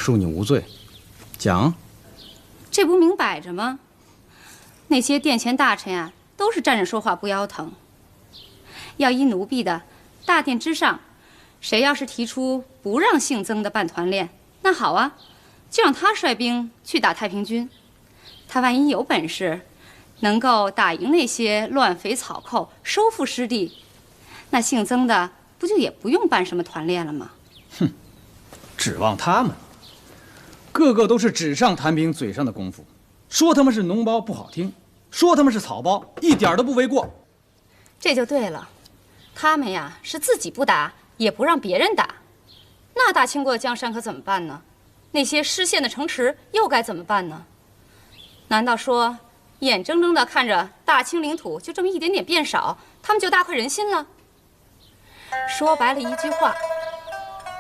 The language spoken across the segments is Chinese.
恕你无罪。讲，这不明摆着吗？那些殿前大臣呀，都是站着说话不腰疼。要依奴婢的，大殿之上，谁要是提出不让姓曾的办团练，那好啊，就让他率兵去打太平军。他万一有本事，能够打赢那些乱匪草寇，收复失地，那姓曾的不就也不用办什么团练了吗？哼，指望他们，个个都是纸上谈兵，嘴上的功夫。说他们是脓包不好听，说他们是草包一点都不为过。这就对了，他们呀是自己不打，也不让别人打。那大清国的江山可怎么办呢？那些失陷的城池又该怎么办呢？难道说眼睁睁地看着大清领土就这么一点点变少，他们就大快人心了？说白了一句话，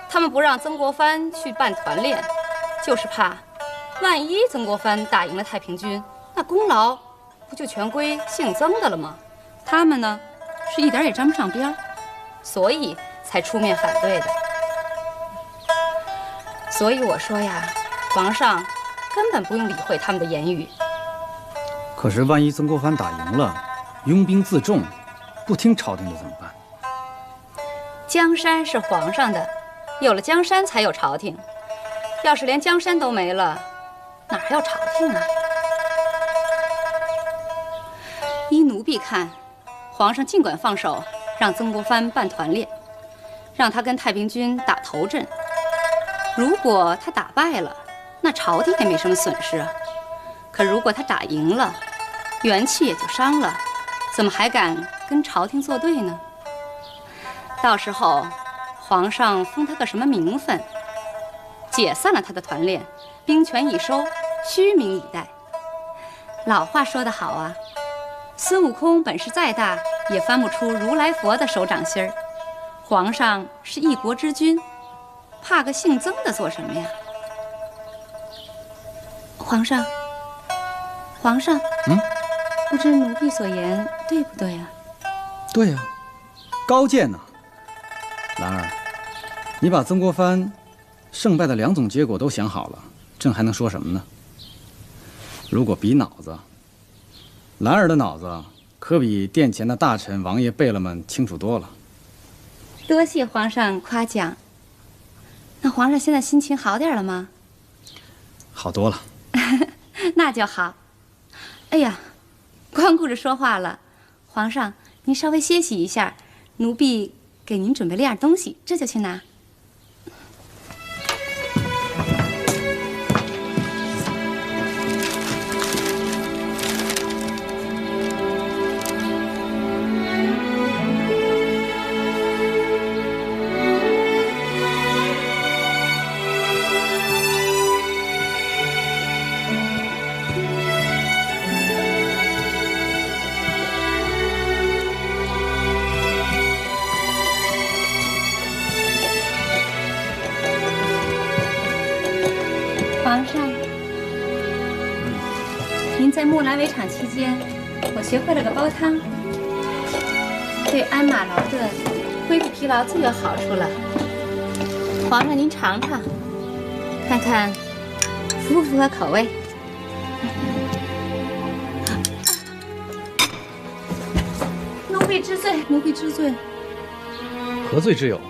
他们不让曾国藩去办团练，就是怕万一曾国藩打赢了太平军，那功劳不就全归姓曾的了吗？他们呢，是一点也沾不上边儿，所以才出面反对的。所以我说呀，皇上根本不用理会他们的言语。可是万一曾国藩打赢了，拥兵自重，不听朝廷的怎么办？江山是皇上的，有了江山才有朝廷。要是连江山都没了，哪还有朝廷啊？依奴婢看，皇上尽管放手让曾国藩办团练，让他跟太平军打头阵。如果他打败了，那朝廷也没什么损失啊。可如果他打赢了，元气也就伤了，怎么还敢跟朝廷作对呢？到时候皇上封他个什么名分，解散了他的团练，兵权已收，虚名以待。老话说得好啊，孙悟空本事再大，也翻不出如来佛的手掌心儿。皇上是一国之君，怕个姓曾的做什么呀？皇上，皇上，不知奴婢所言对不对啊？对呀，高见呐！兰儿，你把曾国藩胜败的两种结果都想好了，朕还能说什么呢？如果比脑子，兰儿的脑子可比殿前的大臣、王爷、贝勒们清楚多了。多谢皇上夸奖。那皇上现在心情好点了吗？好多了。那就好。哎呀，光顾着说话了，皇上您稍微歇息一下，奴婢给您准备了样东西，这就去拿。皇上，您在木兰围场期间，我学会了个煲汤，对鞍马劳顿、恢复疲劳最有好处了。皇上您尝尝，看看符不符合口味。奴婢知罪，奴婢知罪。何罪之有？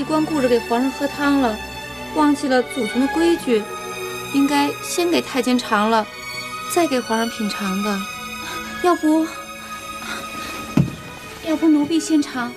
光顾着给皇上喝汤了，忘记了祖宗的规矩，应该先给太监尝了，再给皇上品尝的。要不奴婢先尝。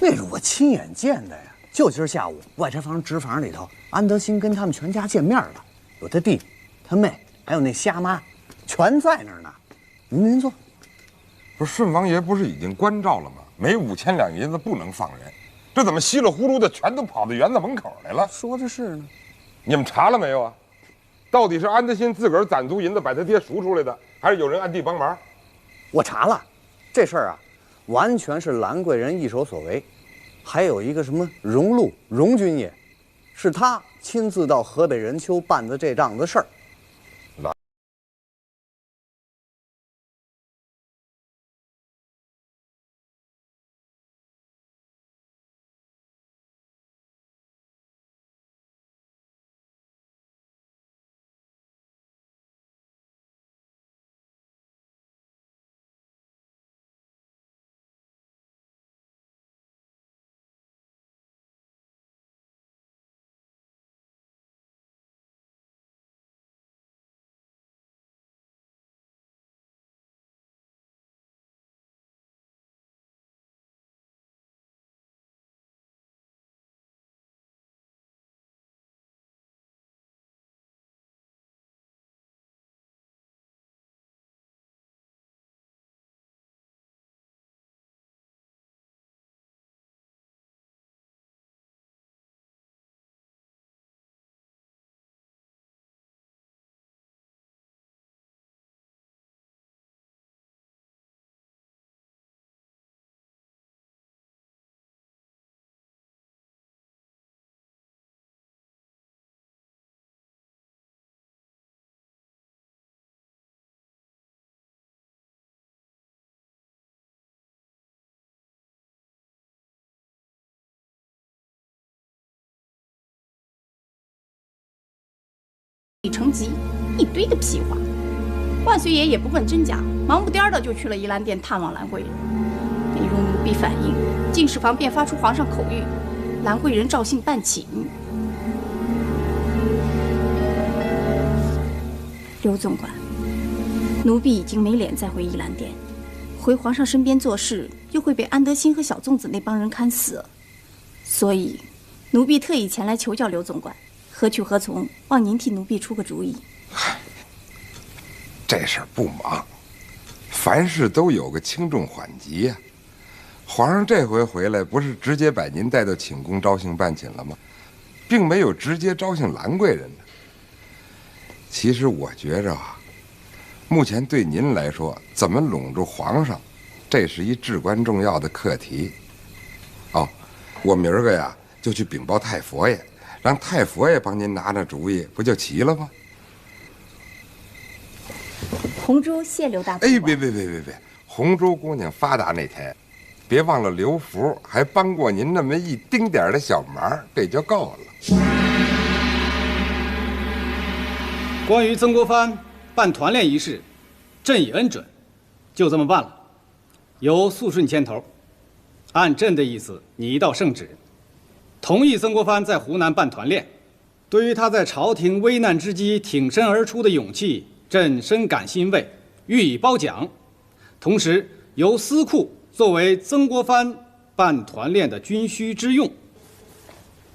那是我亲眼见的呀！就今儿下午，外宅房纸坊里头，安德兴跟他们全家见面了，有他弟、他妹，还有那瞎妈，全在那儿呢。您坐。不是顺王爷不是已经关照了吗？每5000两银子不能放人，这怎么稀里糊涂的全都跑到园子门口来了？说的是呢。你们查了没有啊？到底是安德兴自个儿攒足银子把他爹赎出来的，还是有人暗地帮忙？我查了，这事儿啊，完全是兰贵人一手所为。还有一个什么荣禄荣军爷，是他亲自到河北任丘办的这档子事儿。李成吉一堆的屁话，万岁爷也不问真假，忙不颠的就去了宜兰殿探望兰贵人。没容奴婢反应，进士房便发出皇上口谕，兰贵人照信办寝。刘总管，奴婢已经没脸再回宜兰殿，回皇上身边做事，又会被安德兴和小粽子那帮人看死，所以奴婢特意前来求教刘总管。何去何从？望您替奴婢出个主意。嗨，这事儿不忙，凡事都有个轻重缓急呀。皇上这回回来，不是直接把您带到寝宫招幸办寝了吗？并没有直接招幸兰贵人呢。其实我觉着啊，目前对您来说，怎么笼住皇上，这是一至关重要的课题。哦，我明儿个呀就去禀报太佛爷。让太佛爷帮您拿拿主意，不就齐了吗？红珠谢刘大总管。哎，别！红珠姑娘发达那天，别忘了刘福还帮过您那么一丁点的小忙，这就够了。关于曾国藩办团练一事，朕已恩准，就这么办了，由肃顺牵头。按朕的意思，拟一道圣旨。同意曾国藩在湖南办团练，对于他在朝廷危难之机挺身而出的勇气，朕深感欣慰，予以褒奖。同时，由司库作为曾国藩办团练的军需之用。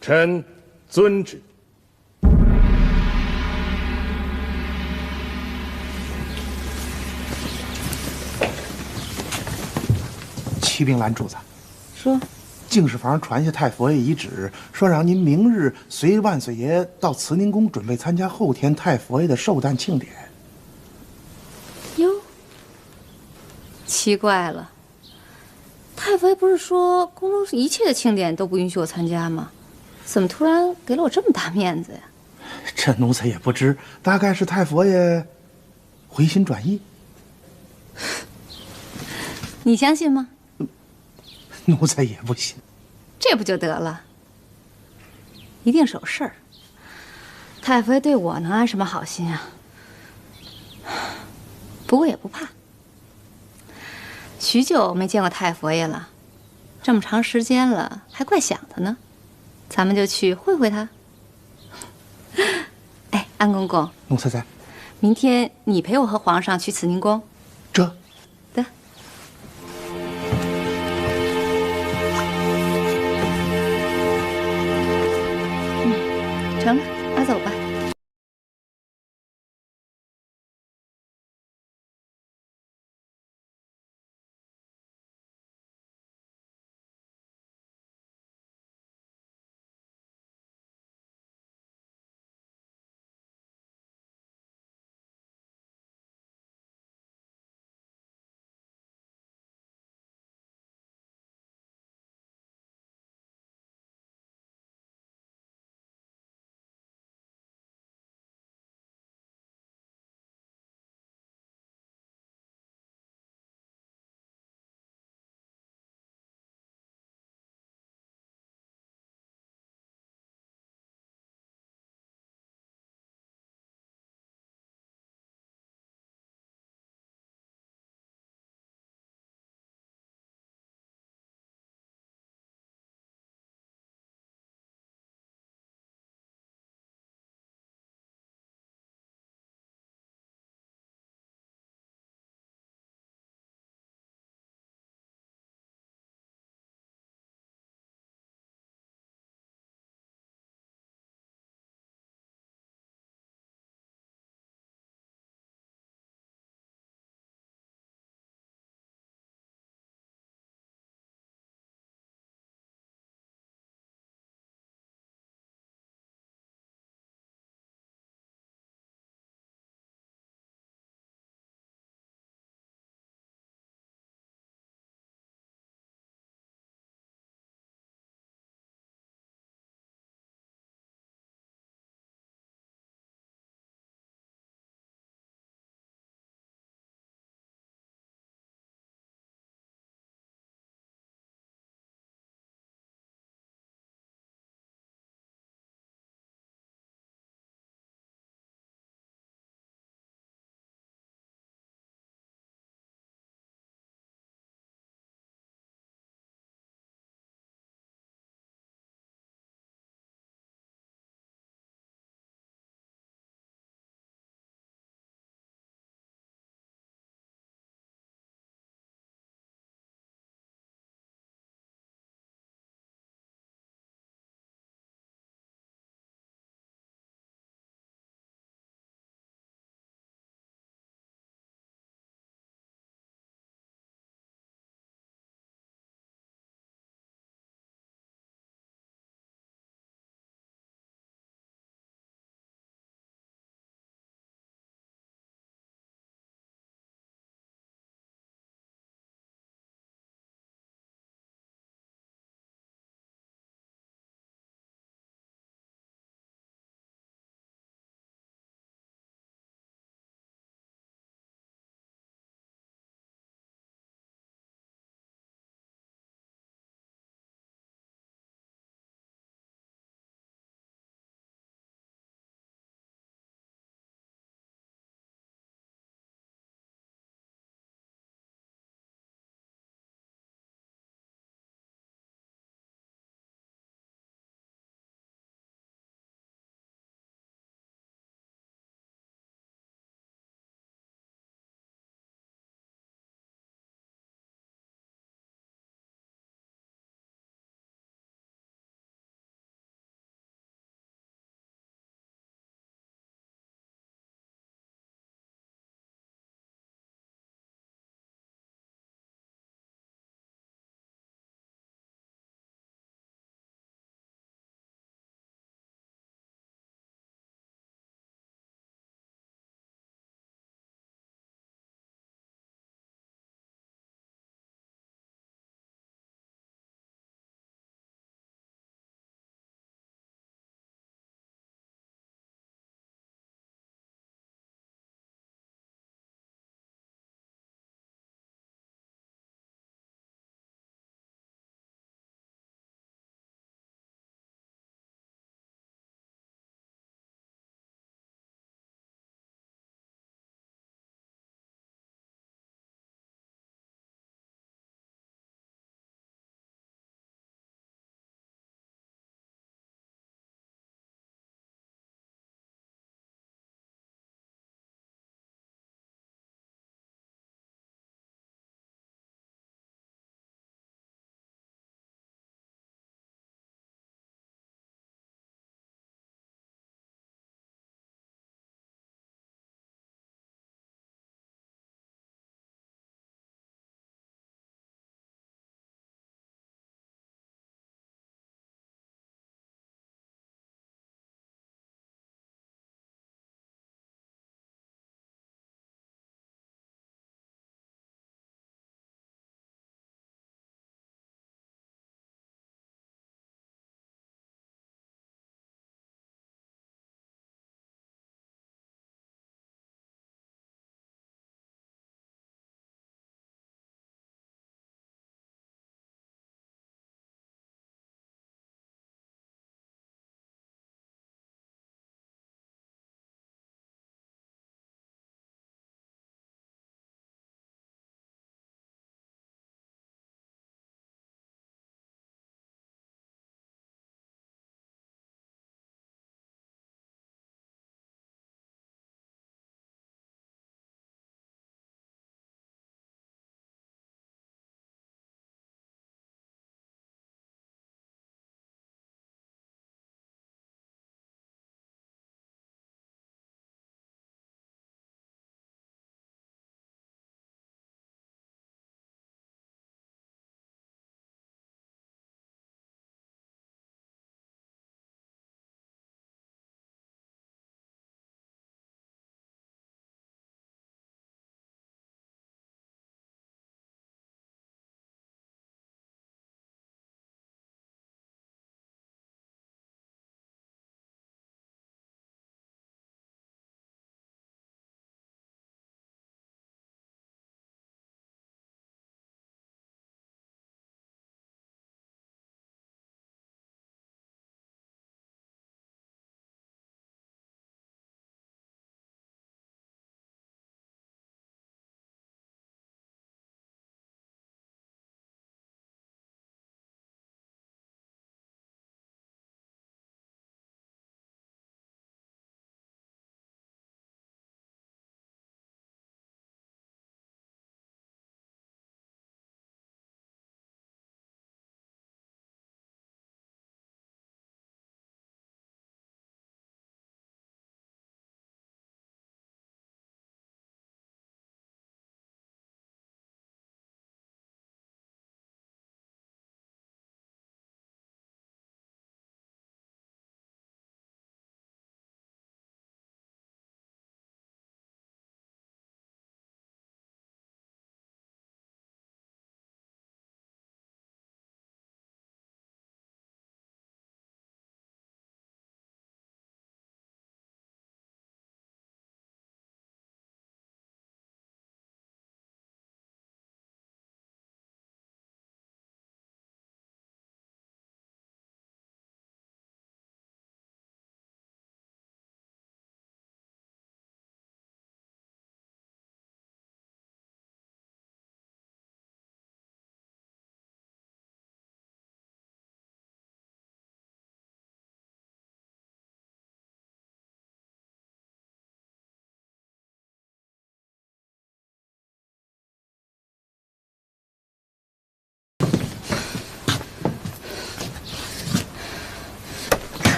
臣遵旨。启禀兰主子，说。敬事房传下太佛爷遗旨，说让您明日随万岁爷到慈宁宫，准备参加后天太佛爷的寿诞庆典。哟，奇怪了，太佛爷不是说宫中一切的庆典都不允许我参加吗？怎么突然给了我这么大面子呀？这奴才也不知，大概是太佛爷回心转意。你相信吗？奴才也不信。这不就得了？一定是有事儿。太佛爷对我能安什么好心啊？不过也不怕。许久没见过太佛爷了，这么长时间了，还怪想他呢。咱们就去会会他。哎，安公公，奴才在。明天你陪我和皇上去慈宁宫。这。得。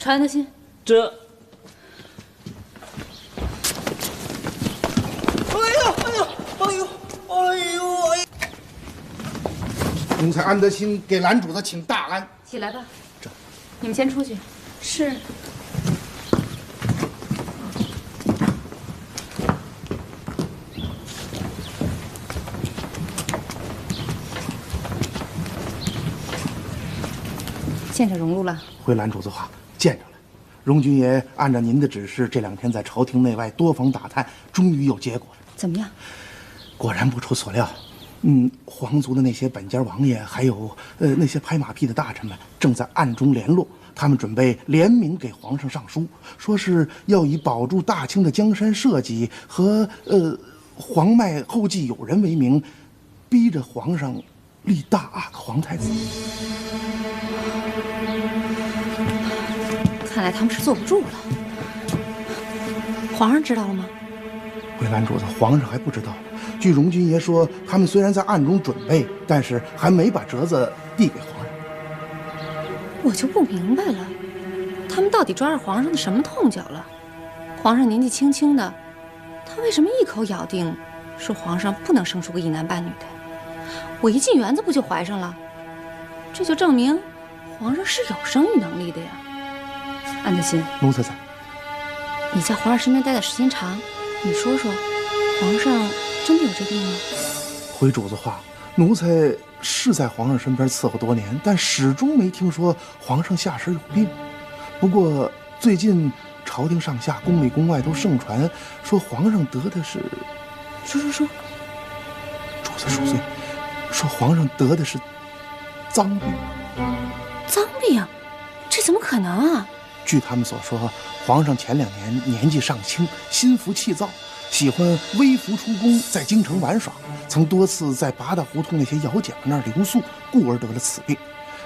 传的信。这。奴才安德兴给蓝主子请大安。起来吧，你们先出去。是。见着荣禄了？回蓝主子话，见着了。荣军爷按照您的指示，这2天在朝廷内外多方打探，终于有结果了。怎么样？果然不出所料，皇族的那些本家王爷，还有那些拍马屁的大臣们，正在暗中联络。他们准备联名给皇上上书，说是要以保住大清的江山社稷和皇脉后继有人为名，逼着皇上立大阿哥皇太子。看来他们是坐不住了。皇上知道了吗？回蓝主子，皇上还不知道。据荣军爷说，他们虽然在暗中准备，但是还没把折子递给皇上。我就不明白了，他们到底抓着皇上的什么痛脚了？皇上年纪轻轻的，他为什么一口咬定说皇上不能生出个一男半女的？我一进园子不就怀上了？这就证明皇上是有生育能力的呀。安德兴，奴才在。你在皇上身边待的时间长，你说说，皇上真的有这病吗？回主子话，奴才是在皇上身边伺候多年，但始终没听说皇上下身有病。不过最近朝廷上下、宫里宫外都盛传说皇上得的是……说，主子恕罪，说皇上得的是脏病。脏病？这怎么可能啊？据他们所说，皇上前2年年纪尚轻，心浮气躁，喜欢微服出宫，在京城玩耍，曾多次在八大胡同那些姚姐们那儿留宿，故而得了此病，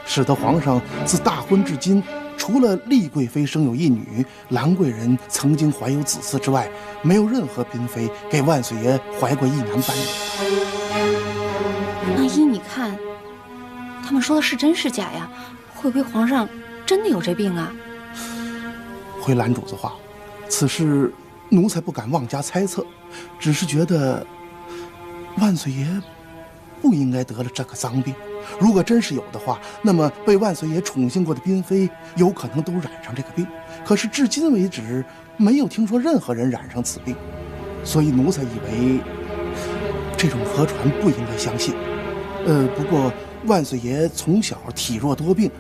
使得皇上自大婚至今，除了丽贵妃生有1女，兰贵人曾经怀有子嗣之外，没有任何嫔妃给万岁爷怀过一男半女。那依你看，他们说的是真是假呀？会不会皇上真的有这病啊？回蓝主子话，此事奴才不敢妄加猜测，只是觉得万岁爷不应该得了这个脏病。如果真是有的话，那么被万岁爷宠幸过的嫔妃有可能都染上这个病。可是至今为止，没有听说任何人染上此病，所以奴才以为这种讹传不应该相信。不过万岁爷从小体弱多病，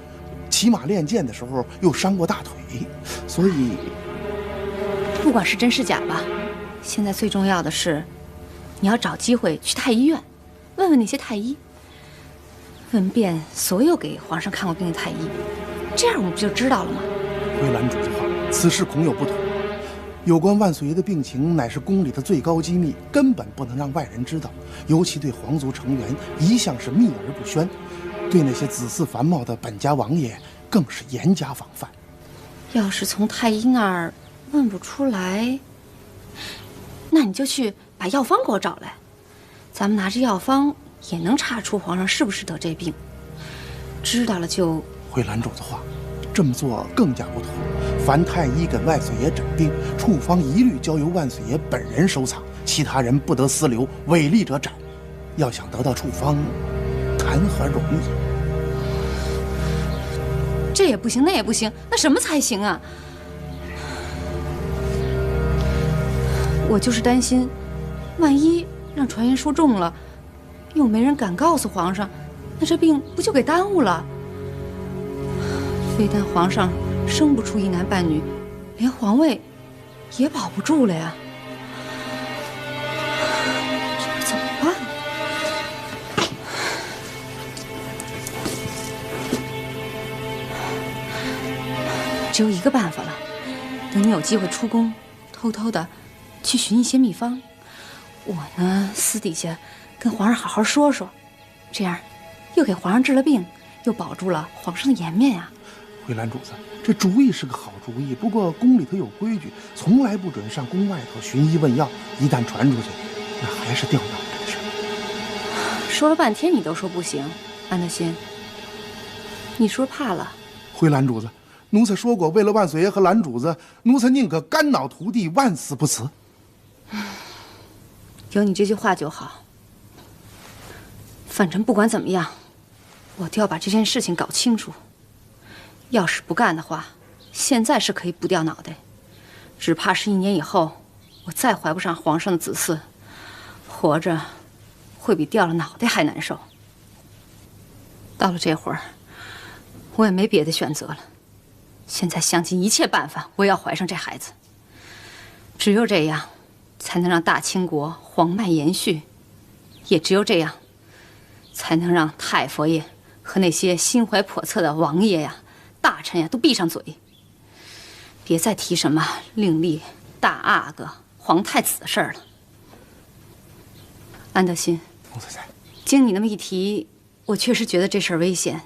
骑马练剑的时候又伤过大腿，所以不管是真是假吧，现在最重要的是，你要找机会去太医院，问问那些太医，问遍所有给皇上看过病的太医，这样我们不就知道了吗？回蓝主子话，此事恐有不妥。有关万岁爷的病情，乃是宫里的最高机密，根本不能让外人知道。尤其对皇族成员，一向是秘而不宣。对那些子嗣繁茂的本家王爷，更是严加防范。要是从太医那儿问不出来，那你就去把药方给我找来，咱们拿着药方也能查出皇上是不是得这病。知道了就……回蓝主子话，这么做更加不妥。凡太医给万岁爷诊病，处方一律交由万岁爷本人收藏，其他人不得私留，违例者斩。要想得到处方，谈何容易？这也不行，那也不行，那什么才行啊？我就是担心，万一让传言说中了，又没人敢告诉皇上，那这病不就给耽误了？非但皇上生不出一男半女，连皇位也保不住了呀！这可怎么办呢？只有一个办法了，等你有机会出宫，偷偷的去寻一些秘方，我呢私底下跟皇上好好说说，这样又给皇上治了病，又保住了皇上的颜面呀。回蓝主子，这主意是个好主意，不过宫里头有规矩，从来不准上宫外头寻医问药，一旦传出去，那还是掉脑袋的事。说了半天你都说不行，安德兴，你是不是怕了？回蓝主子，奴才说过，为了万岁爷和蓝主子，奴才宁可肝脑涂地，万死不辞。有你这句话就好。反正不管怎么样，我都要把这件事情搞清楚。要是不干的话，现在是可以不掉脑袋，只怕是1年以后，我再怀不上皇上的子嗣，活着会比掉了脑袋还难受。到了这会儿，我也没别的选择了，现在想尽一切办法，我也要怀上这孩子。只有这样，才能让大清国皇脉延续，也只有这样，才能让太佛爷和那些心怀叵测的王爷呀、大臣呀都闭上嘴，别再提什么另立大阿哥、皇太子的事儿了。安德新，奴才在。经你那么一提，我确实觉得这事儿危险，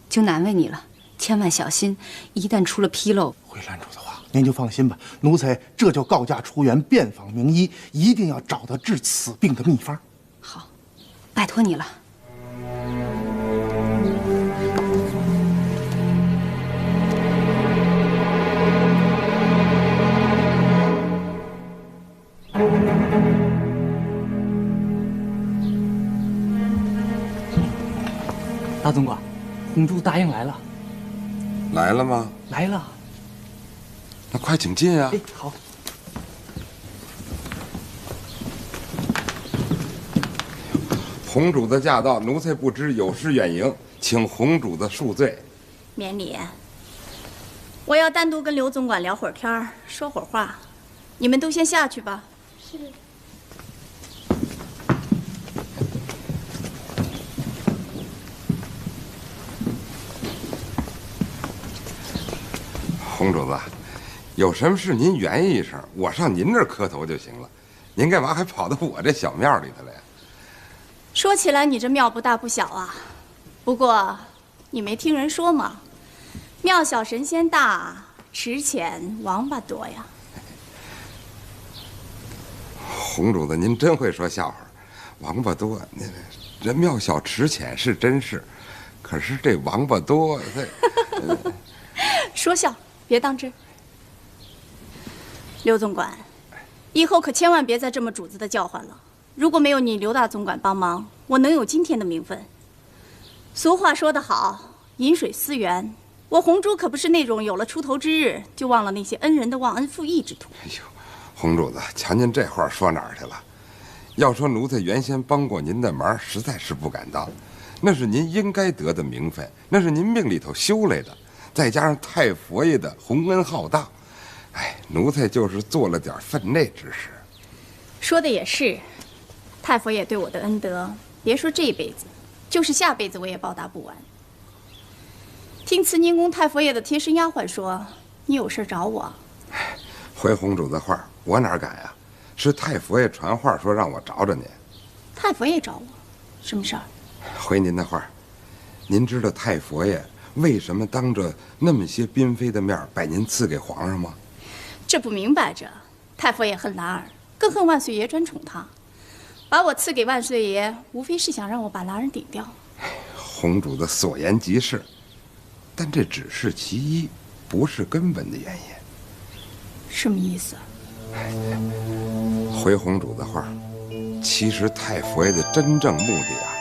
就难为你了。千万小心，一旦出了纰漏，回兰主的话，您就放心吧。奴才这就告假出园，遍访名医，一定要找到治此病的秘方。好，拜托你了。大总管，红珠答应来了。来了吗？来了。那快请进啊！哎，好。红主子驾到，奴才不知有失远迎，请红主子恕罪。免礼。我要单独跟刘总管聊会儿天儿，说会儿话，你们都先下去吧。是。红主子，有什么事您原一声，我上您这儿磕头就行了。您干嘛还跑到我这小庙里头来呀？说起来，你这庙不大不小啊。不过，你没听人说吗？庙小神仙大，池浅王八多呀。红主子，您真会说笑话。王八多，那人庙小池浅是真是，可是这王八多，说笑。别当真，刘总管，以后可千万别再这么主子的叫唤了。如果没有你刘大总管帮忙，我能有今天的名分？俗话说得好，饮水思源。我红珠可不是那种有了出头之日就忘了那些恩人的忘恩负义之徒。哎呦，红主子，瞧您这话说哪儿去了？要说奴才原先帮过您的忙，实在是不敢当，那是您应该得的名分，那是您命里头修来的。再加上太佛爷的洪恩浩荡，哎，奴才就是做了点分内之事。说的也是，太佛爷对我的恩德，别说这辈子，就是下辈子我也报答不完。听慈宁宫太佛爷的贴身丫鬟说，你有事找我。回红主子话，我哪敢呀？是太佛爷传话说让我找找您。太佛爷找我，什么事儿？回您的话，您知道太佛爷为什么当着那么些嫔妃的面把您赐给皇上吗？这不明摆着，太佛爷恨兰儿，更恨万岁爷专宠他，把我赐给万岁爷，无非是想让我把兰儿顶掉。红主子所言极是，但这只是其一，不是根本的原因。什么意思？回红主子话，其实太佛爷的真正目的啊，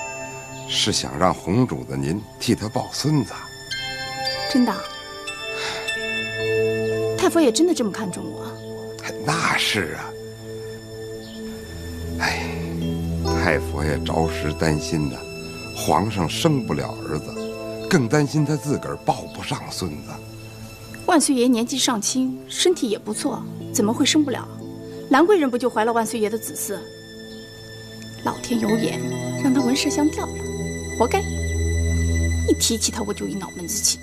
是想让红主子您替他抱孙子。真的？太佛爷真的这么看重我？那是啊。哎，太佛爷着实担心呢，皇上生不了儿子，更担心他自个儿抱不上孙子。万岁爷年纪尚轻，身体也不错，怎么会生不了？兰贵人不就怀了万岁爷的子嗣？老天有眼，让他文氏香掉了，活该！一提起他，我就一脑门子气。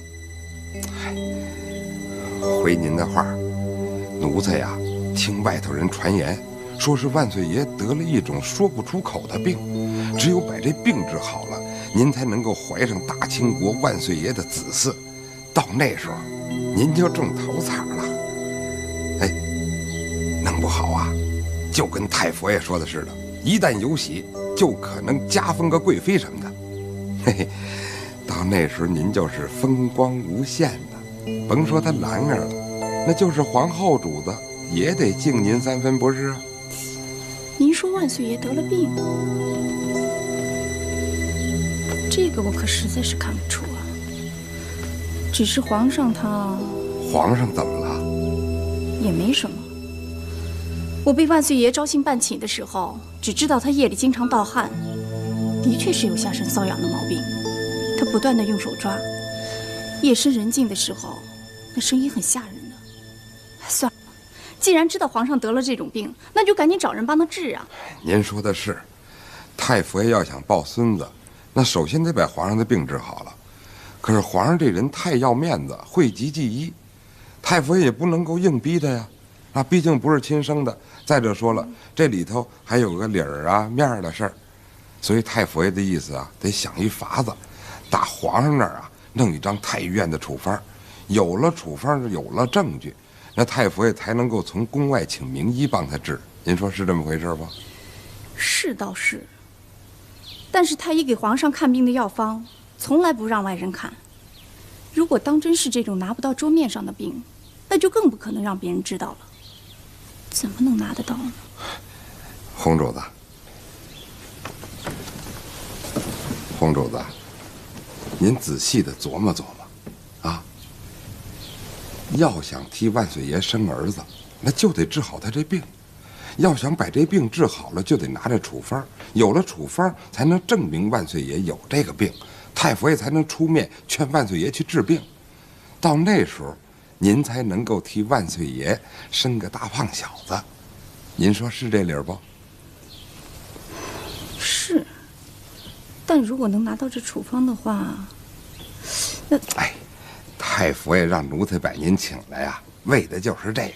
回您的话，奴才呀，听外头人传言，说是万岁爷得了一种说不出口的病，只有把这病治好了，您才能够怀上大清国万岁爷的子嗣。到那时候，您就中头彩了。哎，弄不好啊，就跟太佛爷说的似的，一旦有喜，就可能加封个贵妃什么的。嘿嘿，到那时候您就是风光无限的。甭说他兰儿了，那就是皇后主子也得敬您3分，不是啊？您说万岁爷得了病，这个我可实在是看不出啊。只是皇上他……皇上怎么了？也没什么。我被万岁爷招信办寝的时候，只知道他夜里经常盗汗，的确是有下身瘙痒的毛病。他不断的用手抓，夜深人静的时候，那声音很吓人的。算了，既然知道皇上得了这种病，那就赶紧找人帮他治啊。您说的是，太傅爷要想抱孙子，那首先得把皇上的病治好了。可是皇上这人太要面子，讳疾忌医，太傅爷也不能够硬逼他呀。那毕竟不是亲生的。再者说了，这里头还有个理儿啊面儿的事儿，所以太傅爷的意思啊，得想一法子，打皇上那儿啊弄一张太医院的处方，有了处方，有了证据，那太傅爷才能够从宫外请名医帮他治。您说是这么回事吧？是倒是，但是太医给皇上看病的药方从来不让外人看。如果当真是这种拿不到桌面上的病，那就更不可能让别人知道了。怎么能拿得到呢？洪主子，洪主子，您仔细的琢磨琢磨，啊，要想替万岁爷生儿子，那就得治好他这病；要想把这病治好了，就得拿着处方，有了处方才能证明万岁爷有这个病，太傅爷才能出面劝万岁爷去治病。到那时候，您才能够替万岁爷生个大胖小子，您说是这理儿不？是，但如果能拿到这处方的话，那……哎，太傅爷让奴才把您请来呀，为的就是这个。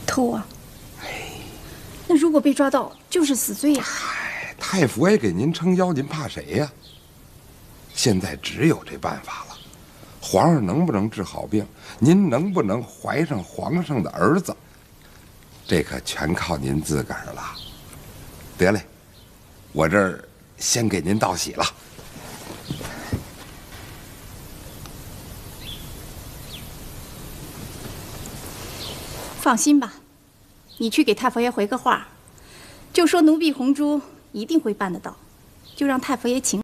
偷啊！那如果被抓到，就是死罪呀！嗨，太傅爷给您撑腰，您怕谁呀？现在只有这办法了，皇上能不能治好病，您能不能怀上皇上的儿子，这可全靠您自个儿了。得嘞，我这儿先给您道喜了。放心吧，你去给太傅爷回个话，就说奴婢红珠一定会办得到，就让太傅爷请。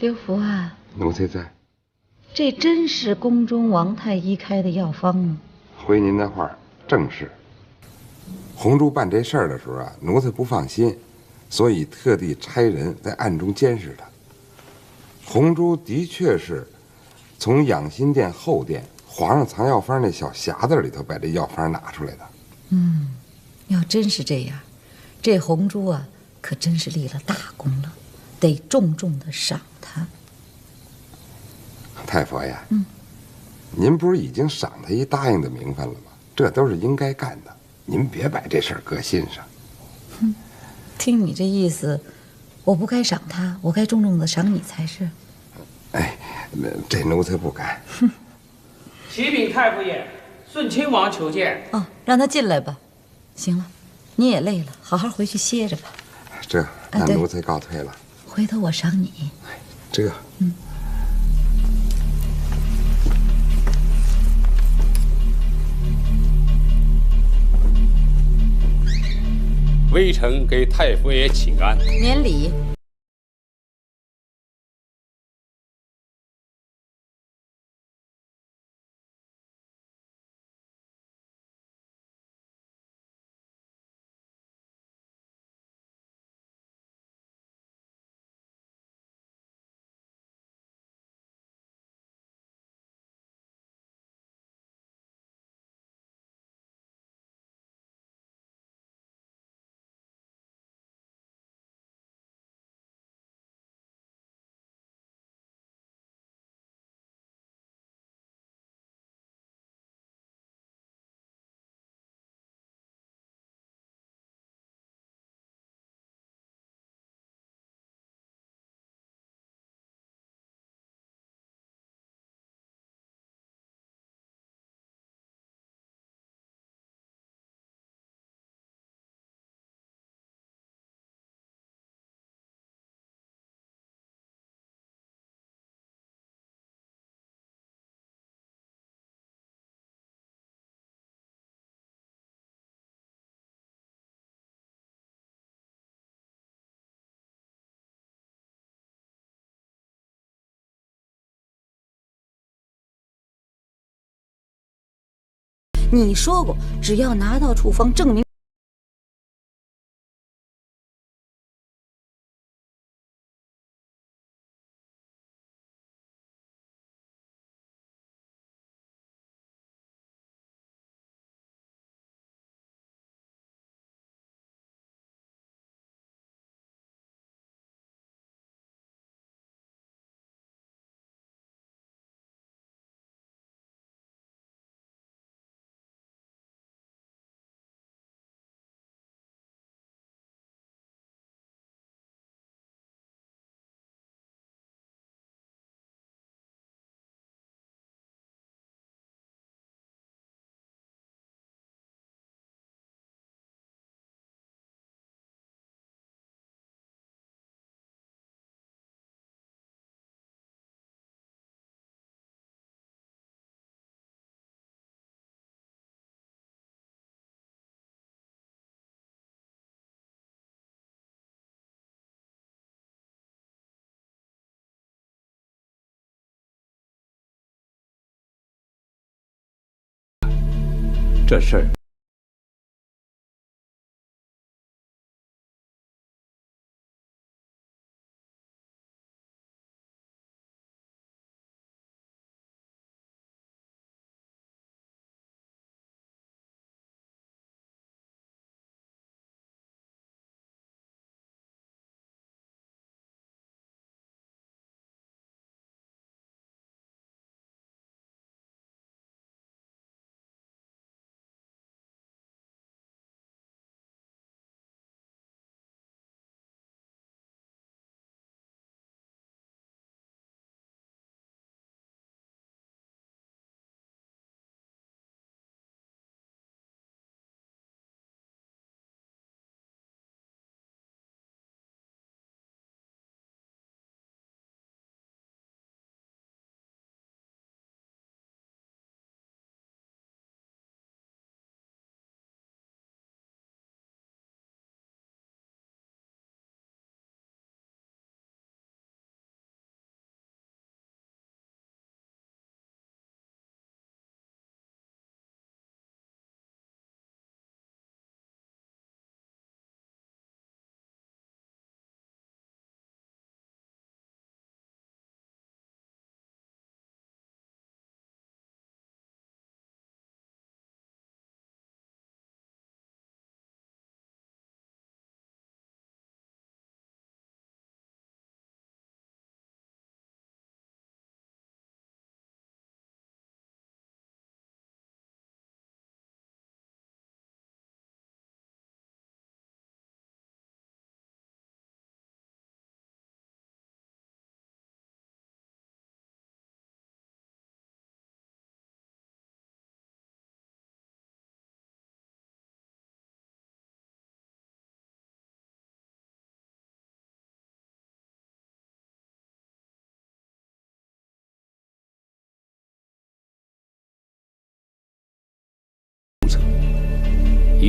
刘福啊，奴才在。这真是宫中王太医开的药方吗？回您的话，正是。红珠办这事儿的时候啊，奴才不放心，所以特地差人在暗中监视他。红珠的确是从养心殿后殿皇上藏药方那小匣子里头把这药方拿出来的。要真是这样，这红珠啊，可真是立了大功了，得重重的赏他。太佛爷，您不是已经赏他一答应的名分了吗？这都是应该干的，您别把这事儿搁心上。听你这意思，我不该赏他，我该重重的赏你才是。哎，这奴才不敢。启禀太傅爷，顺亲王求见。哦，让他进来吧。行了，你也累了，好好回去歇着吧。这，那奴才告退了。回头我赏你。这，微臣给太傅爷请安。免礼。你说过，只要拿到处方证明。这事儿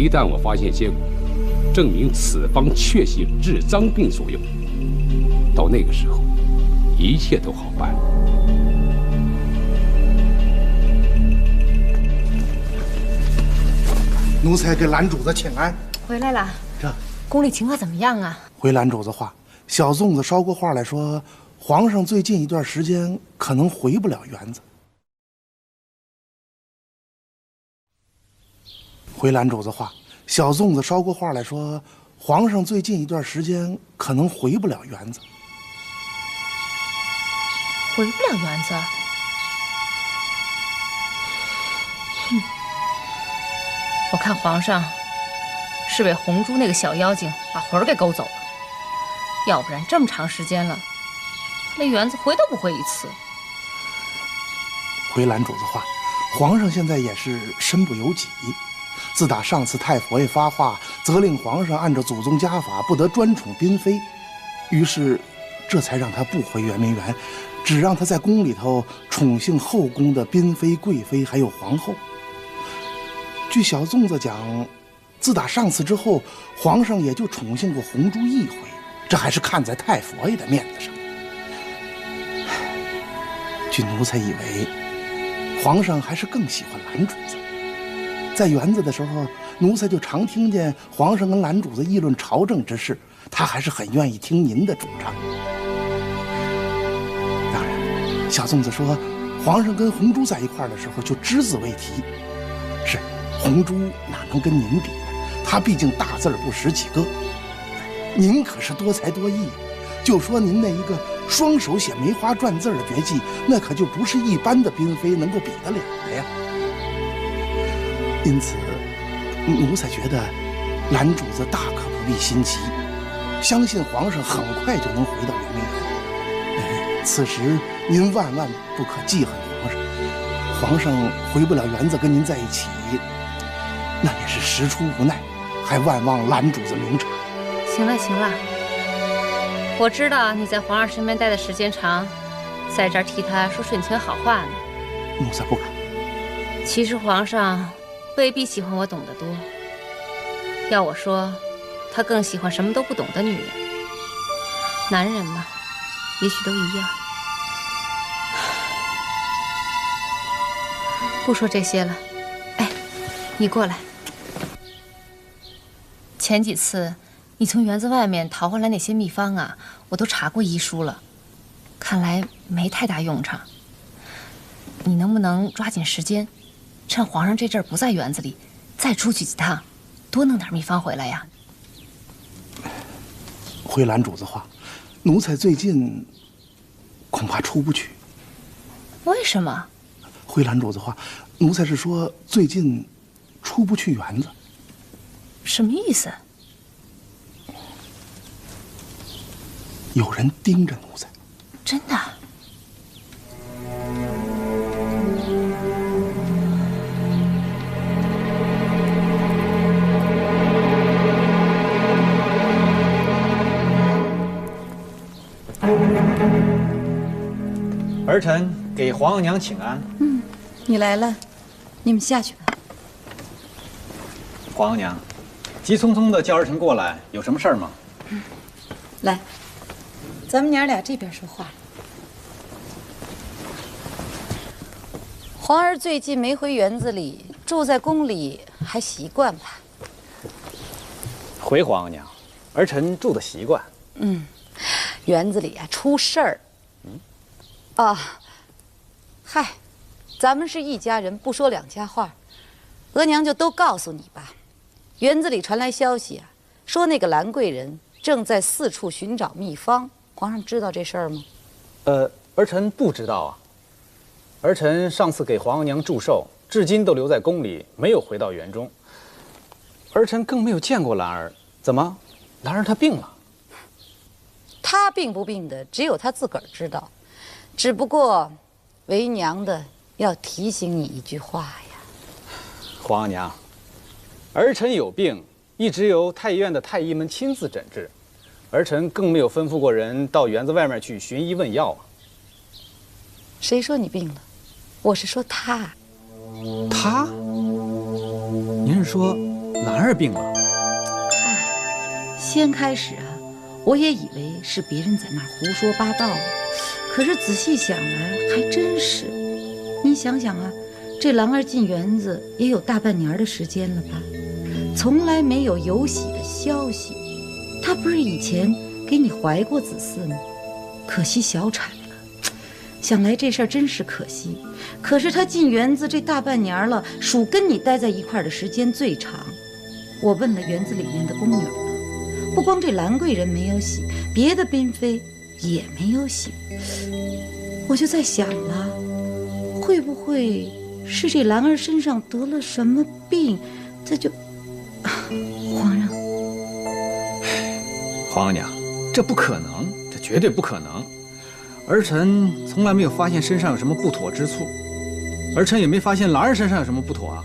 一旦我发现结果，证明此方确系治脏病所用，到那个时候，一切都好办。奴才给蓝主子请安。回来了。这宫里情况怎么样啊？回蓝主子话，小粽子捎过话来说，皇上最近一段时间可能回不了园子。回蓝主子话，小粽子捎过话来说，皇上最近一段时间可能回不了园子。回不了园子？我看皇上是被红珠那个小妖精把魂儿给勾走了，要不然这么长时间了，那园子回都不回一次。回蓝主子话，皇上现在也是身不由己。自打上次太佛爷发话，责令皇上按照祖宗家法不得专宠嫔妃，于是这才让他不回圆明园，只让他在宫里头宠幸后宫的嫔妃、贵妃还有皇后。据小粽子讲，自打上次之后，皇上也就宠幸过红珠一回，这还是看在太佛爷的面子上。据奴才以为，皇上还是更喜欢蓝主子。在园子的时候，奴才就常听见皇上跟蓝主子议论朝政之事，他还是很愿意听您的主张。当然，小粽子说，皇上跟红珠在一块儿的时候就只字未提。是，红珠哪能跟您比呢？她毕竟大字儿不识几个，您可是多才多艺。就说您那一个双手写梅花篆字的绝技，那可就不是一般的嫔妃能够比得了的呀。因此，奴才觉得蓝主子大可不必心急，相信皇上很快就能回到圆明园。此时您万万不可记恨皇上，皇上回不了园子跟您在一起，那也是实出无奈，还万望蓝主子明察。行了行了，我知道你在皇上身边待的时间长，在这儿替他说顺情好话呢。奴才不敢。其实皇上未必喜欢我懂得多，要我说，他更喜欢什么都不懂的女人。男人嘛，也许都一样。不说这些了，哎，你过来。前几次你从园子外面淘回来那些秘方啊，我都查过医书了，看来没太大用场。你能不能抓紧时间？趁皇上这阵儿不在园子里，再出去几趟，多弄点秘方回来呀。回蓝主子话，奴才最近恐怕出不去。为什么？回蓝主子话，奴才是说最近出不去园子。什么意思？有人盯着奴才。真的？儿臣给皇额娘请安。你来了，你们下去吧。皇额娘，急匆匆的叫儿臣过来，有什么事儿吗？来，咱们娘俩这边说话。皇儿最近没回园子里，住在宫里还习惯吧？回皇额娘，儿臣住的习惯。园子里啊出事儿。嗨，咱们是一家人，不说两家话。额娘就都告诉你吧。园子里传来消息啊，说那个兰贵人正在四处寻找秘方。皇上知道这事儿吗？儿臣不知道啊。儿臣上次给皇额娘祝寿，至今都留在宫里，没有回到园中。儿臣更没有见过兰儿，怎么，兰儿她病了？她病不病的，只有她自个儿知道。只不过，为娘的要提醒你一句话呀，皇额娘，儿臣有病，一直由太医院的太医们亲自诊治，儿臣更没有吩咐过人到园子外面去寻医问药啊。谁说你病了？我是说他。他？您是说兰儿病了。先开始啊，我也以为是别人在那儿胡说八道，可是仔细想来还真是。你想想啊，这兰儿进园子也有大半年的时间了吧，从来没有有喜的消息。她不是以前给你怀过子嗣吗？可惜小产了，想来这事儿真是可惜。可是她进园子这大半年了，属跟你待在一块儿的时间最长。我问了园子里面的宫女了，不光这兰贵人没有喜，别的嫔妃也没有喜。我就在想了，会不会是这兰儿身上得了什么病？这就……皇上，皇额娘，这不可能，这绝对不可能。儿臣从来没有发现身上有什么不妥之处，儿臣也没发现兰儿身上有什么不妥啊。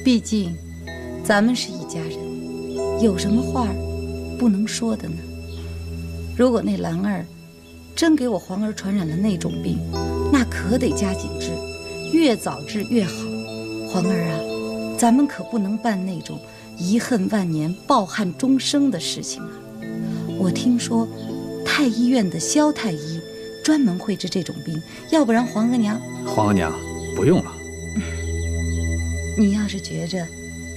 毕竟咱们是一家人，有什么话不能说的呢？如果那兰儿真给我皇儿传染了那种病，那可得加紧治，越早治越好。皇儿啊，咱们可不能办那种遗恨万年、抱憾终生的事情啊！我听说太医院的萧太医专门会治这种病，要不然皇额娘……皇额娘，不用了。你要是觉着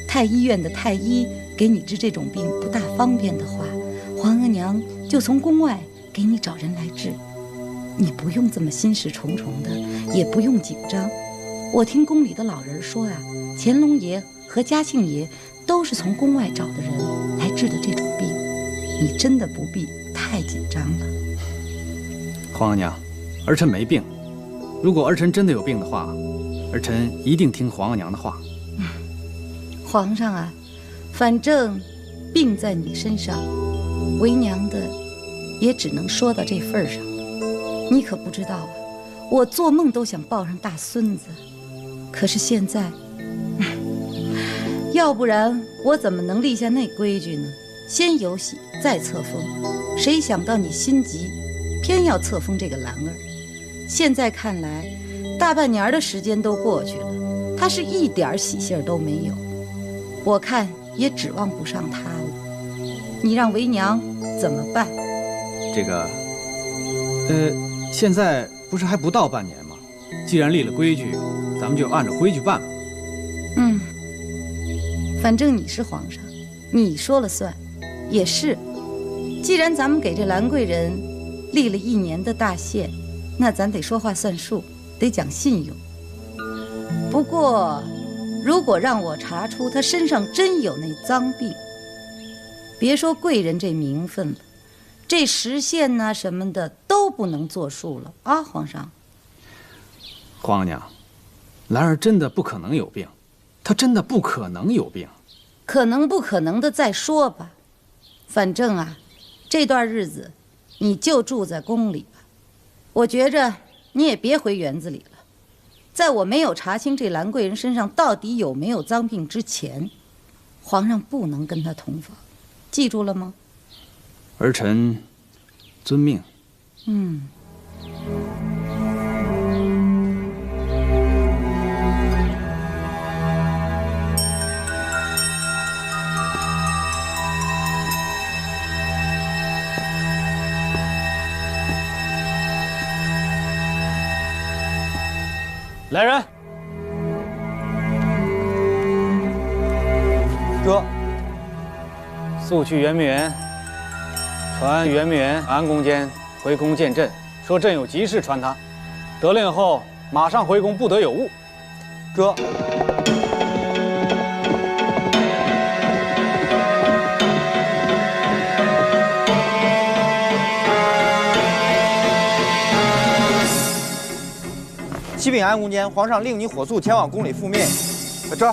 太医院的太医给你治这种病不大方便的话，皇额娘就从宫外给你找人来治。你不用这么心事重重的，也不用紧张。我听宫里的老人说啊，乾隆爷和嘉庆爷都是从宫外找的人来治的这种病，你真的不必太紧张了。皇额娘，儿臣没病。如果儿臣真的有病的话，儿臣一定听皇额娘的话。皇上啊，反正病在你身上，为娘的也只能说到这份上了。你可不知道啊，我做梦都想抱上大孙子，可是现在，要不然我怎么能立下那规矩呢？先有喜，再册封。谁想到你心急，偏要册封这个兰儿。现在看来，大半年的时间都过去了，他是一点喜信儿都没有。我看也指望不上他了。你让为娘怎么办？这个，现在不是还不到半年吗？既然立了规矩，咱们就按照规矩办吧。反正你是皇上，你说了算。也是，既然咱们给这兰贵人立了1年的大限，那咱得说话算数，得讲信用。不过，如果让我查出他身上真有那脏病，别说贵人这名分了，这时限呐什么的都不能作数了啊！皇上，皇额娘，兰儿真的不可能有病，她真的不可能有病。可能不可能的再说吧，反正啊，这段日子你就住在宫里吧。我觉着你也别回园子里了。在我没有查清这兰贵人身上到底有没有脏病之前，皇上不能跟她同房，记住了吗？儿臣遵命。来人，哥，速去圆明园，传圆明园安宫监回宫见朕，说朕有急事传他。得令后马上回宫，不得有误。哥。启禀安宫监，皇上令你火速前往宫里复命。这。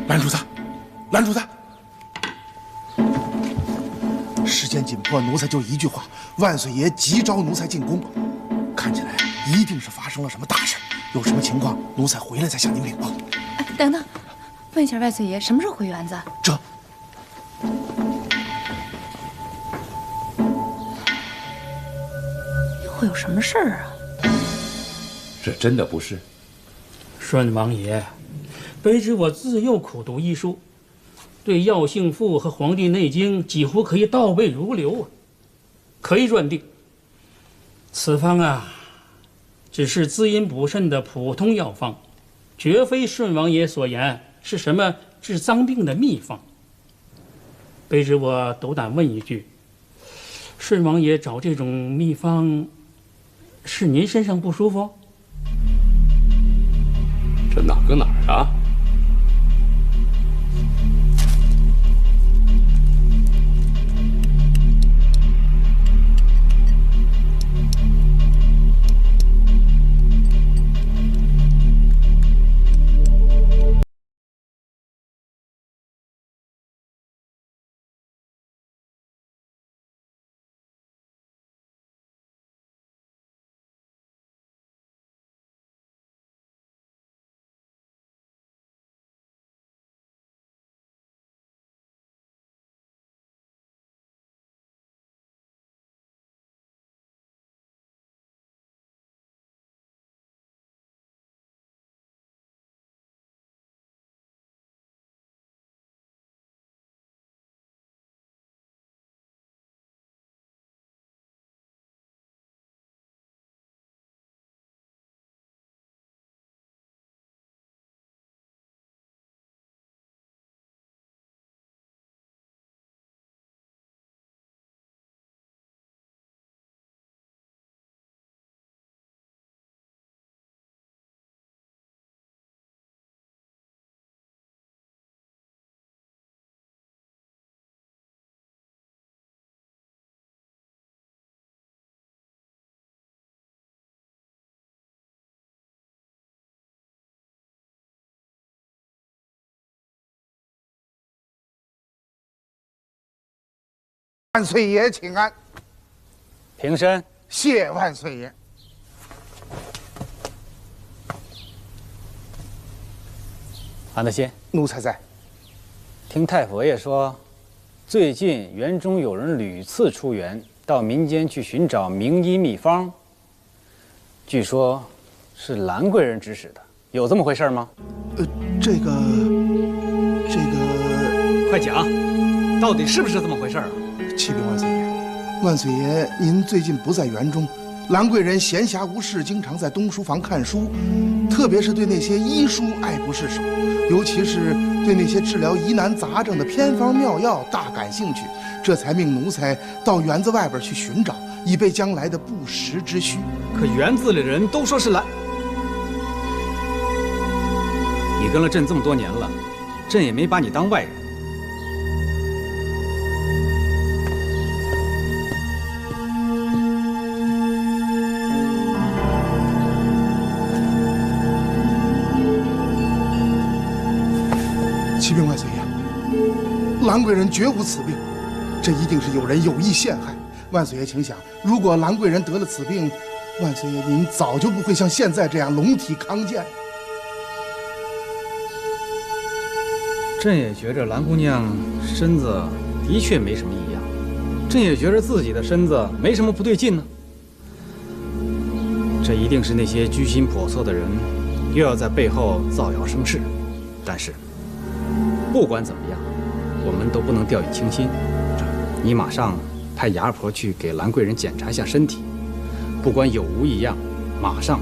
兰主子，兰主子。时间紧迫，奴才就一句话：万岁爷急召奴才进宫。看起来一定是发生了什么大事，有什么情况，奴才回来再向您禀报。哎，等等，问一下万岁爷，什么时候回园子？这。又会有什么事儿啊？这真的不是。顺王爷，卑职我自幼苦读医书，对《药性赋》和《黄帝内经》几乎可以倒背如流啊，可以断定，此方啊，只是滋阴补肾的普通药方，绝非顺王爷所言是什么治脏病的秘方。卑职我斗胆问一句，顺王爷找这种秘方，是您身上不舒服？这哪跟哪儿啊？万岁爷请安。平身。谢万岁爷。安德新，奴才在。听太佛爷说，最近园中有人屡次出园，到民间去寻找名医秘方，据说是兰贵人指使的，有这么回事吗？这个，快讲，到底是不是这么回事啊？启禀万岁爷，万岁爷，您最近不在园中，兰贵人闲暇无事，经常在东书房看书，特别是对那些医书爱不释手，尤其是对那些治疗疑难杂症的偏方妙药大感兴趣，这才命奴才到园子外边去寻找，以备将来的不时之需。可园子里的人都说是兰，你跟了朕这么多年了，朕也没把你当外人。启禀万岁爷，兰贵人绝无此病，这一定是有人有意陷害。万岁爷，请想，如果兰贵人得了此病，万岁爷您早就不会像现在这样龙体康健。朕也觉着兰姑娘身子的确没什么异样，朕也觉着自己的身子没什么不对劲呢。这一定是那些居心叵测的人又要在背后造谣生事。但是不管怎么样，我们都不能掉以轻心。你马上派牙婆去给兰贵人检查一下身体，不管有无异样，马上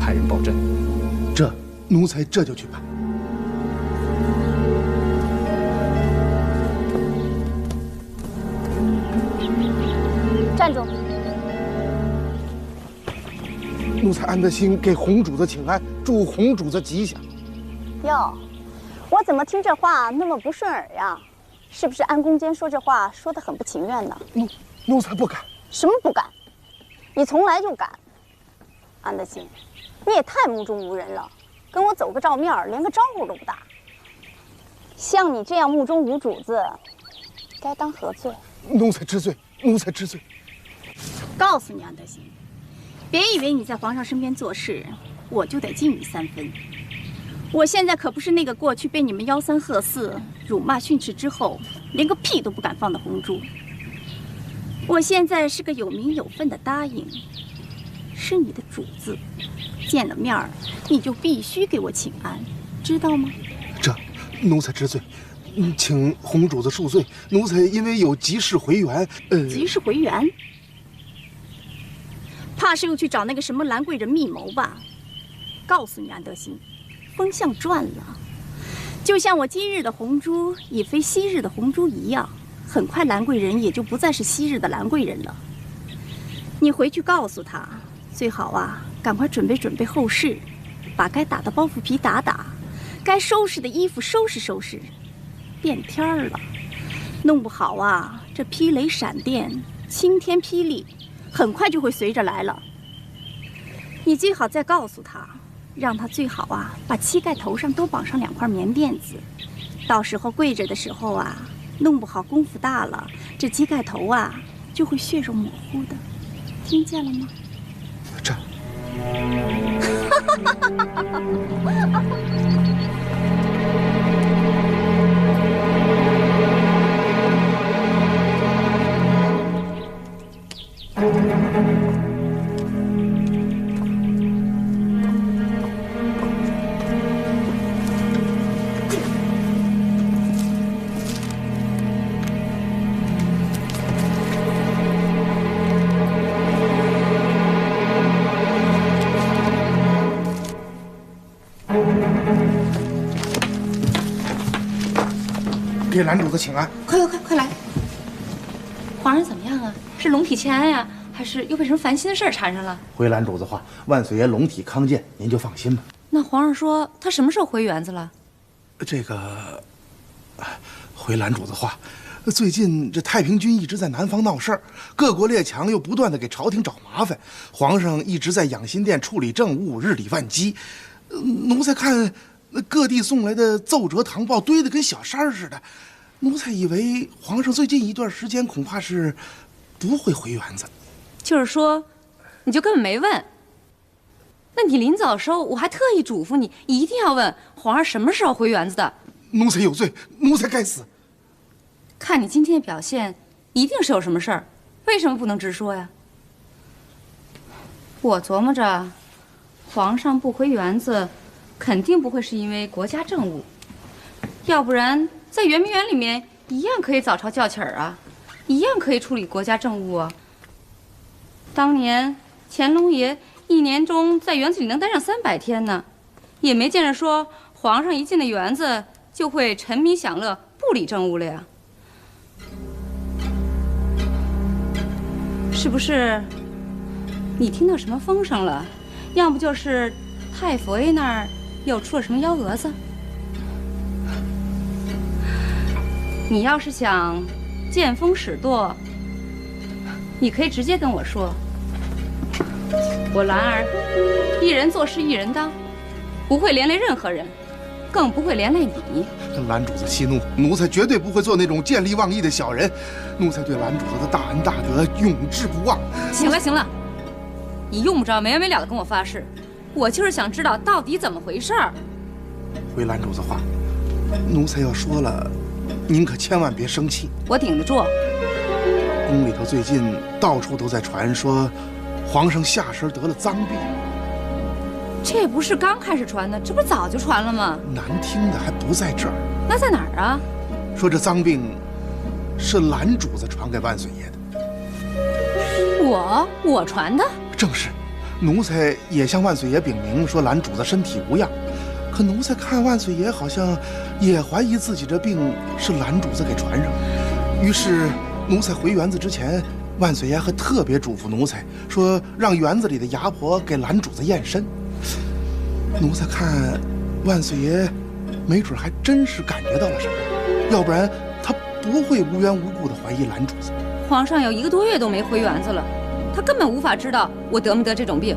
派人报朕。这奴才这就去办。站住！奴才安德兴给红主子请安，祝红主子吉祥。哟，我怎么听这话那么不顺耳呀？是不是安宫监说这话说得很不情愿呢？奴才不敢。什么不敢？你从来就敢。安德兴，你也太目中无人了，跟我走个照面，连个招呼都不打。像你这样目中无主子，该当何罪？奴才知罪，奴才知罪。告诉你，安德兴，别以为你在皇上身边做事，我就得敬你3分。我现在可不是那个过去被你们吆三喝四、辱骂训斥之后，连个屁都不敢放的红珠。我现在是个有名有分的答应，是你的主子，见了面儿你就必须给我请安，知道吗？这，奴才知罪。请红主子恕罪，奴才因为有急事回园。急事回园？怕是又去找那个什么兰贵人密谋吧？告诉你，安德兴，风向转了，就像我今日的红珠已非昔日的红珠一样，很快兰贵人也就不再是昔日的兰贵人了。你回去告诉他，最好啊，赶快准备准备后事，把该打的包袱皮打打，该收拾的衣服收拾收拾。变天儿了，弄不好啊，这霹雷闪电、晴天霹雳，很快就会随着来了。你最好再告诉他，让他最好啊，把膝盖头上都绑上2块棉垫子，到时候跪着的时候啊，弄不好功夫大了，这膝盖头啊就会血肉模糊的，听见了吗？这。给兰主子请安。快来！皇上怎么样啊？是龙体欠安呀，还是又被什么烦心的事儿缠上了？回兰主子话，万岁爷龙体康健，您就放心吧。那皇上说他什么时候回园子了？这个，回兰主子话，最近这太平军一直在南方闹事儿，各国列强又不断的给朝廷找麻烦，皇上一直在养心殿处理政务，日理万机。奴才看各地送来的奏折唐报堆得跟小山似的，奴才以为皇上最近一段时间恐怕是不会回园子。就是说，你就根本没问。那你临早时候我还特意嘱咐你，一定要问皇上什么时候回园子的。奴才有罪，奴才该死。看你今天的表现，一定是有什么事儿，为什么不能直说呀？我琢磨着，皇上不回园子，肯定不会是因为国家政务，要不然在圆明园里面一样可以早朝叫起儿啊，一样可以处理国家政务啊。当年乾隆爷1年中在园子里能待上300天呢，也没见着说皇上一进了园子就会沉迷享乐不理政务了呀。是不是你听到什么风声了？要不就是太佛爷那儿又出了什么幺蛾子？你要是想见风使舵，你可以直接跟我说。我兰儿一人做事一人当，不会连累任何人，更不会连累你。兰主子息怒，奴才绝对不会做那种见利忘义的小人。奴才对兰主子的大恩大德永志不忘。行了行了，你用不着没完没了的跟我发誓，我就是想知道到底怎么回事儿。回兰主子话，奴才要说了，您可千万别生气。我顶得住。宫里头最近到处都在传说，皇上下身得了脏病。这不是刚开始传的，这不是早就传了吗？难听的还不在这儿，那在哪儿啊？说这脏病是兰主子传给万岁爷的。我传的？正是，奴才也向万岁爷禀明说兰主子身体无恙，可奴才看万岁爷好像也怀疑自己这病是兰主子给传上的，于是奴才回园子之前，万岁爷还特别嘱咐奴才说让园子里的牙婆给兰主子验身。奴才看万岁爷没准还真是感觉到了什么，要不然他不会无缘无故的怀疑兰主子。皇上有1个多月都没回园子了，他根本无法知道我得没得这种病。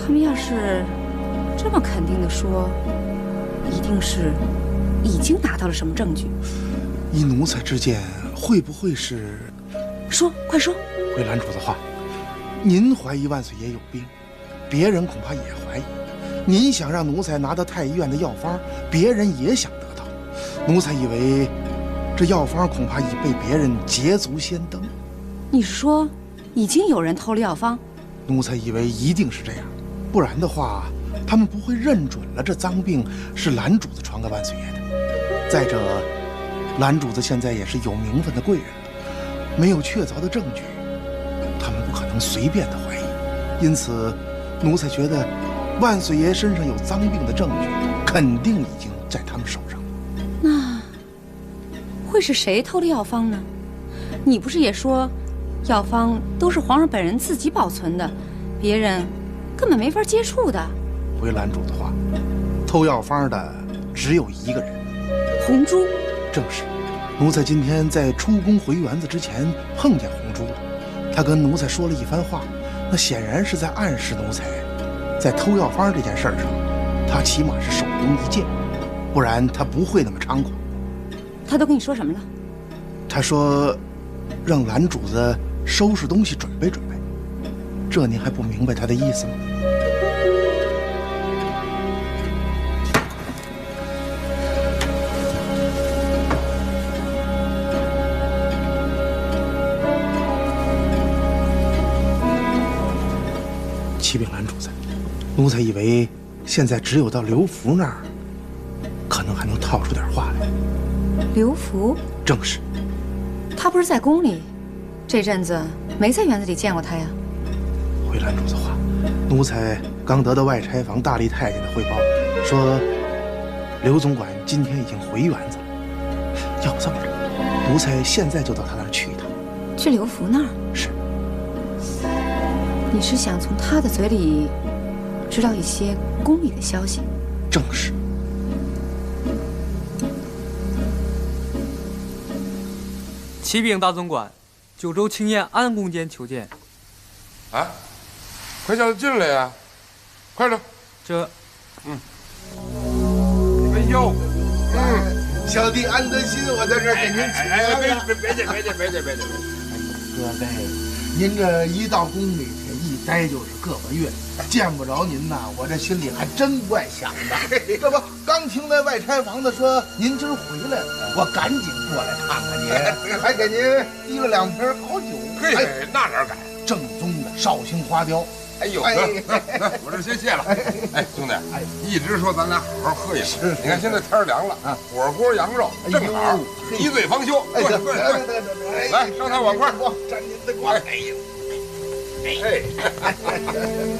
他们要是这么肯定的说，一定是已经拿到了什么证据。依奴才之见，会不会是？说，快说。回兰主子话，您怀疑万岁爷有病，别人恐怕也怀疑。您想让奴才拿到太医院的药方，别人也想得到。奴才以为这药方恐怕已被别人捷足先登。你是说，已经有人偷了药方？奴才以为一定是这样，不然的话，他们不会认准了这脏病是蓝主子传给万岁爷的。再者，蓝主子现在也是有名分的贵人了，没有确凿的证据，他们不可能随便的怀疑。因此，奴才觉得万岁爷身上有脏病的证据，肯定已经在他们手上。那会是谁偷的药方呢？你不是也说，药方都是皇上本人自己保存的，别人根本没法接触的？回蓝主的话，偷药方的只有一个人，红珠。正是。奴才今天在出宫回园子之前碰见红珠了，他跟奴才说了一番话，那显然是在暗示奴才，在偷药方这件事上，他起码是手中一剑，不然他不会那么猖狂。他都跟你说什么了？他说，让蓝主子收拾东西准备准备。这您还不明白他的意思吗？启禀蓝主子，奴才以为现在只有到刘福那儿，可能还能套出点话来。刘福？正是。他不是在宫里，这阵子没在园子里见过他呀。回蓝主子话，奴才刚得到外差房大力太监的汇报，说刘总管今天已经回园子了。要不这么着，奴才现在就到他那儿去一趟。去刘福那儿？是。你是想从他的嘴里知道一些宫里的消息？正是。启禀大总管，九州青燕安宫监求见。啊，快叫他进来呀！快点。这，哎呦，小弟安德新，我在这儿给您请安了。别介。各位，您这一到宫里去，一待就是个把月，见不着您呐，我这心里还真怪想的。这不，刚听那外差房子说您今儿回来了，我赶紧过来看看您，还给您提了2瓶好酒。嘿，那哪敢？正宗的绍兴花雕。哎呦，我这先谢了。哎，兄弟，一直说咱俩好好喝一喝。你看现在天凉了，火锅羊肉正好，一醉方休。对，来上趟碗筷，沾您的光。哎，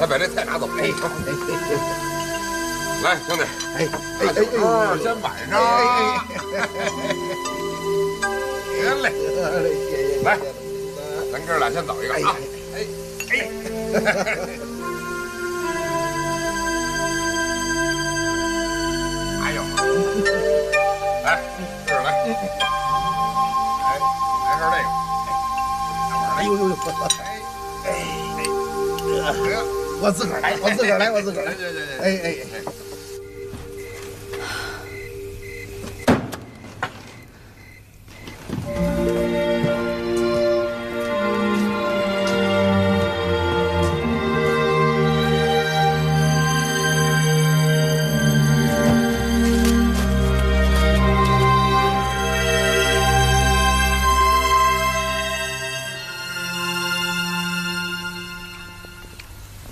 来把这菜拿走。来，兄弟，大酒桌先摆上。行嘞，来，咱哥俩先走一个啊。哎呦，来，这儿来，来根这个，哎呦，我自个儿来，我自个儿来。哎。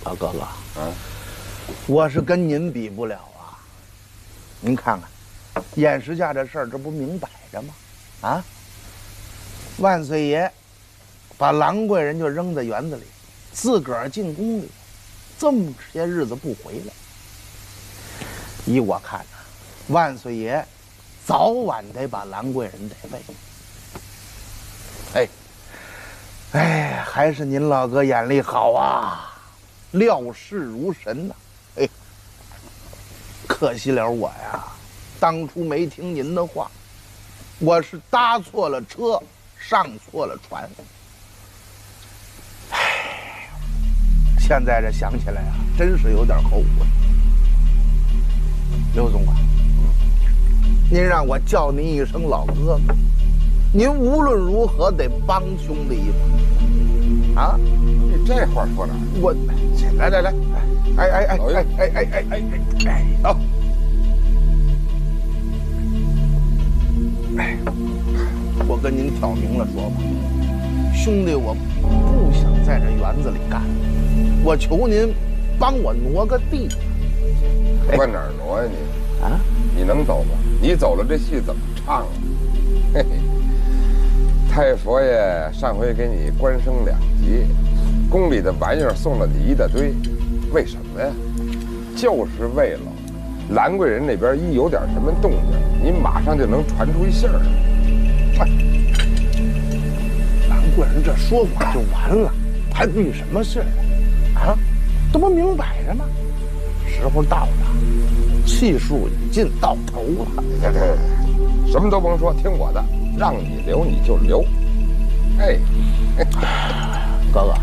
老哥哥，我是跟您比不了啊。您看看，眼时下这事儿，这不明摆着吗？啊，万岁爷把兰贵人就扔在园子里，自个儿进宫里，这么些日子不回来。依我看呐，万岁爷早晚得把兰贵人得喂。哎，还是您老哥眼力好啊！料事如神呐，哎，可惜了我呀，当初没听您的话，我是搭错了车，上错了船。哎，现在这想起来啊，真是有点后悔。刘总管，您让我叫您一声老哥哥，您无论如何得帮兄弟一把啊！这话说哪儿？我来，走。我跟您挑明了说吧，兄弟，我不想在这园子里干了，我求您帮我挪个地方。往哪儿挪呀你？啊？你能走吗？你走了这戏怎么唱啊？嘿嘿，太佛爷上回给你官升2级，宫里的玩意儿送了你一大堆，为什么呀？就是为了兰贵人那边一有点什么动静，你马上就能传出一信儿来。兰贵人这说法就完了，还避什么事啊？啊，这不明摆着吗？时候到了，气数已尽到头了。对，什么都甭说，听我的，让你留你就留。哎，哥哥，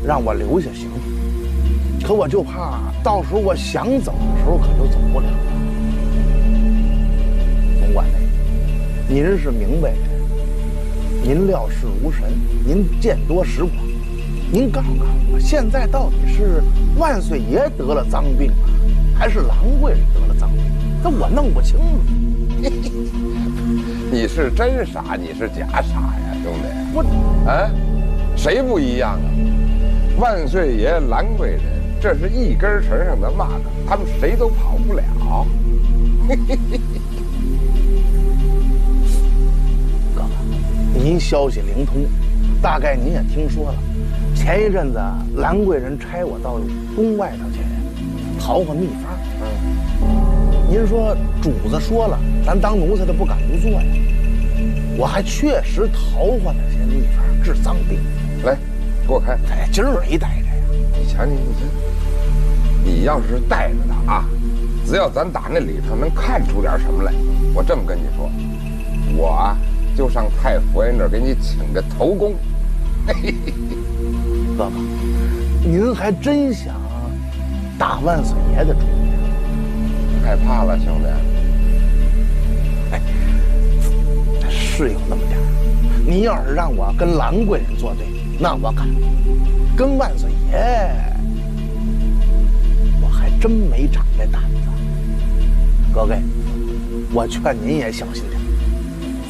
让我留下行，可我就怕到时候我想走的时候可就走不了了。总管内，您是明白人，您料事如神，您见多识广，您告诉我，现在到底是万岁爷得了脏病啊，还是兰贵人得了脏病？这我弄不清楚。你是真傻，你是假傻呀，兄弟！我，谁不一样啊？万岁爷、兰贵人，这是一根绳上的蚂蚱，他们谁都跑不了。哥哥，您消息灵通，大概您也听说了。前一阵子兰贵人差我到宫外头去淘换秘方。您说主子说了，咱当奴才的不敢不做呀。我还确实淘换了些秘方治脏病。来，给我看。哎，今儿没带着呀。你瞧你要是带着的啊，只要咱打那里头能看出点什么来，我这么跟你说，我啊就上太佛爷那儿给你请个头功。哥哥，您还真想打万岁爷的主意？害怕了，兄弟。哎，是有那么点儿。您要是让我跟兰贵人作对，那我敢；跟万岁爷，我还真没长这胆子。各位，我劝您也小心点，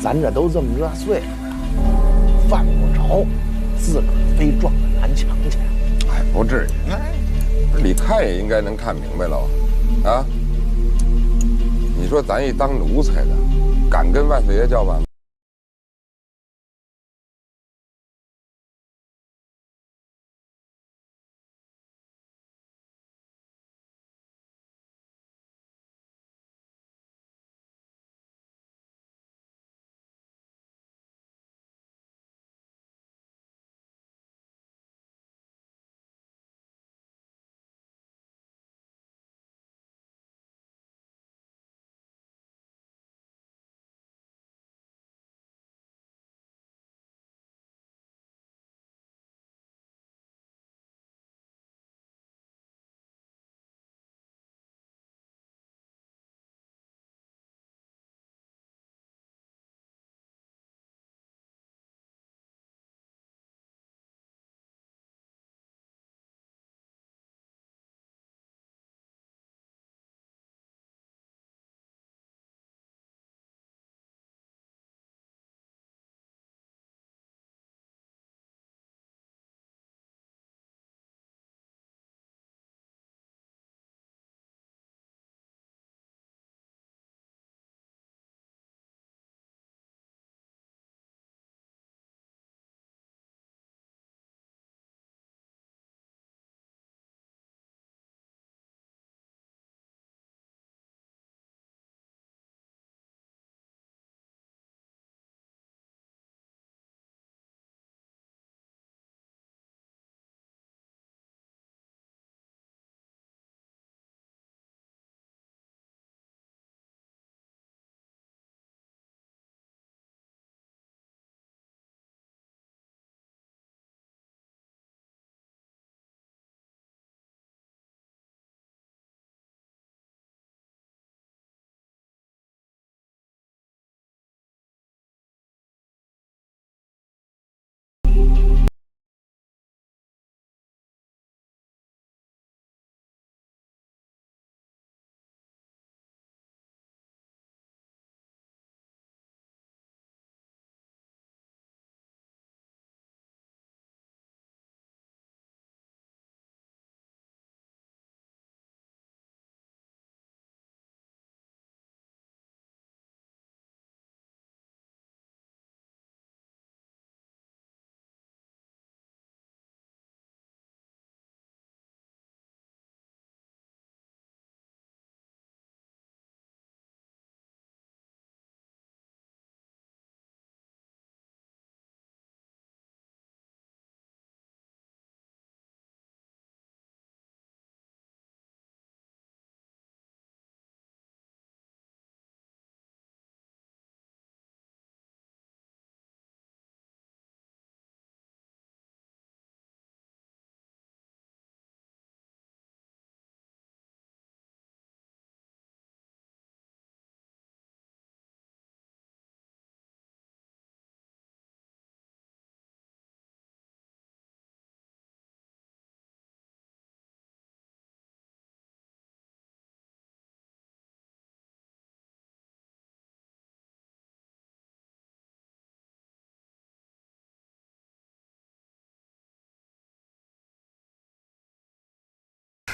咱这都这么热岁数了，犯不着自个儿非撞个南墙去。哎，不至于。你看也应该能看明白了啊。你说咱一当奴才的，敢跟万岁爷叫板吗？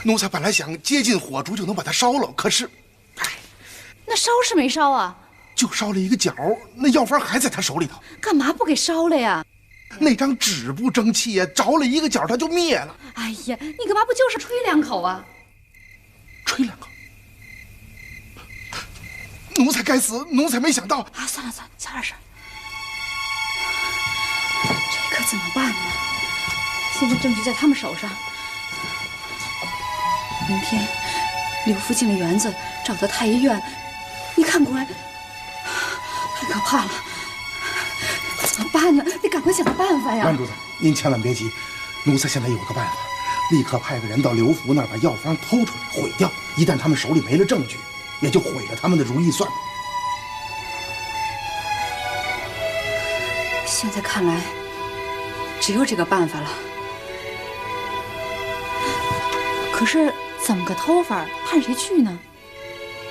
奴才本来想接近火烛就能把它烧了，可是，那烧是没烧啊？就烧了一个角，那药方还在他手里头。干嘛不给烧了呀？那张纸不争气呀，着了一个角它就灭了。哎呀，你干嘛不就是吹2口啊？吹2口。奴才该死，奴才没想到。啊，算了，小点声。这可怎么办呢？现在证据在他们手上。明天，刘福进了园子，找到太医院，一看过来，太可怕了。怎么办呢？得赶快想个办法呀！兰主子，您千万别急，奴才现在有个办法，立刻派个人到刘福那儿把药方偷出来毁掉。一旦他们手里没了证据，也就毁了他们的如意算盘。现在看来，只有这个办法了。可是怎么个偷法？盼谁去呢？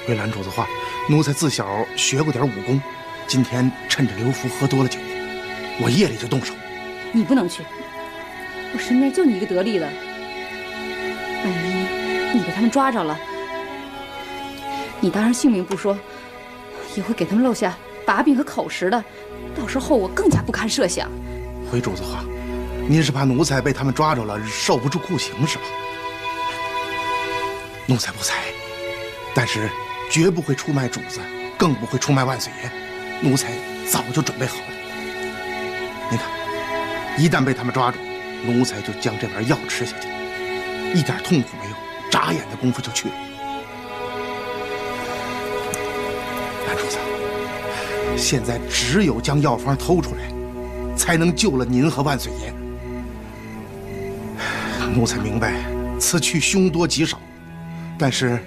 回兰主子话，奴才自小学过点武功，今天趁着刘福喝多了酒，我夜里就动手。你不能去，我身边就你一个得力的。万一你给他们抓着了，你当然性命不说，也会给他们漏下把柄和口实的，到时候后果更加不堪设想。回主子话，您是怕奴才被他们抓着了，受不住酷刑是吧？奴才不才，但是绝不会出卖主子，更不会出卖万岁爷。奴才早就准备好了。您看，一旦被他们抓住，奴才就将这碗药吃下去，一点痛苦没有，眨眼的功夫就去了。兰主子，现在只有将药方偷出来，才能救了您和万岁爷。奴才明白，此去凶多吉少。但是，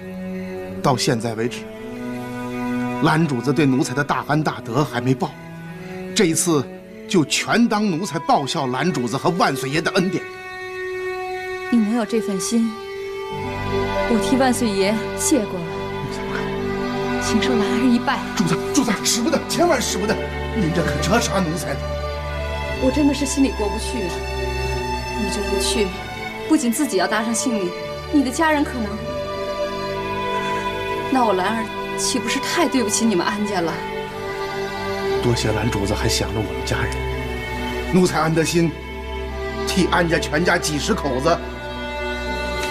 到现在为止，兰主子对奴才的大恩大德还没报，这一次就全当奴才报效兰主子和万岁爷的恩典。你能有这份心，我替万岁爷谢过了。请受兰儿一拜。主子，使不得，千万使不得！您这可折杀奴才了。我真的是心里过不去。你这一去，不仅自己要搭上性命，你的家人可能……那我兰儿岂不是太对不起你们安家了？多谢兰主子还想着我们家人，奴才安德心替安家全家几10口子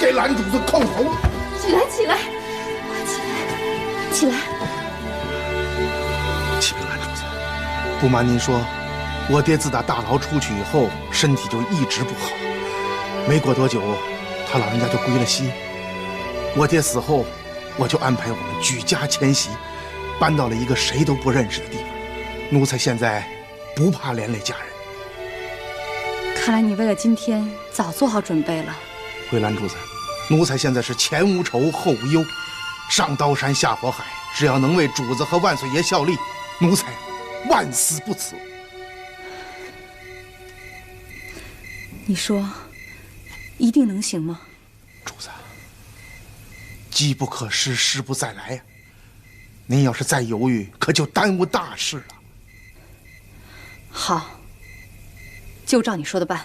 给兰主子叩头。起来，起来，起来！启禀兰主子，不瞒您说，我爹自打大牢出去以后，身体就一直不好。没过多久，他老人家就归了西。我爹死后，我就安排我们举家迁徙，搬到了一个谁都不认识的地方。奴才现在不怕连累家人。看来你为了今天早做好准备了。回兰主子，奴才现在是前无愁后无忧，上刀山下火海，只要能为主子和万岁爷效力，奴才万死不辞。你说，一定能行吗？主子，机不可失，时不再来呀！您要是再犹豫，可就耽误大事了。好，就照你说的办。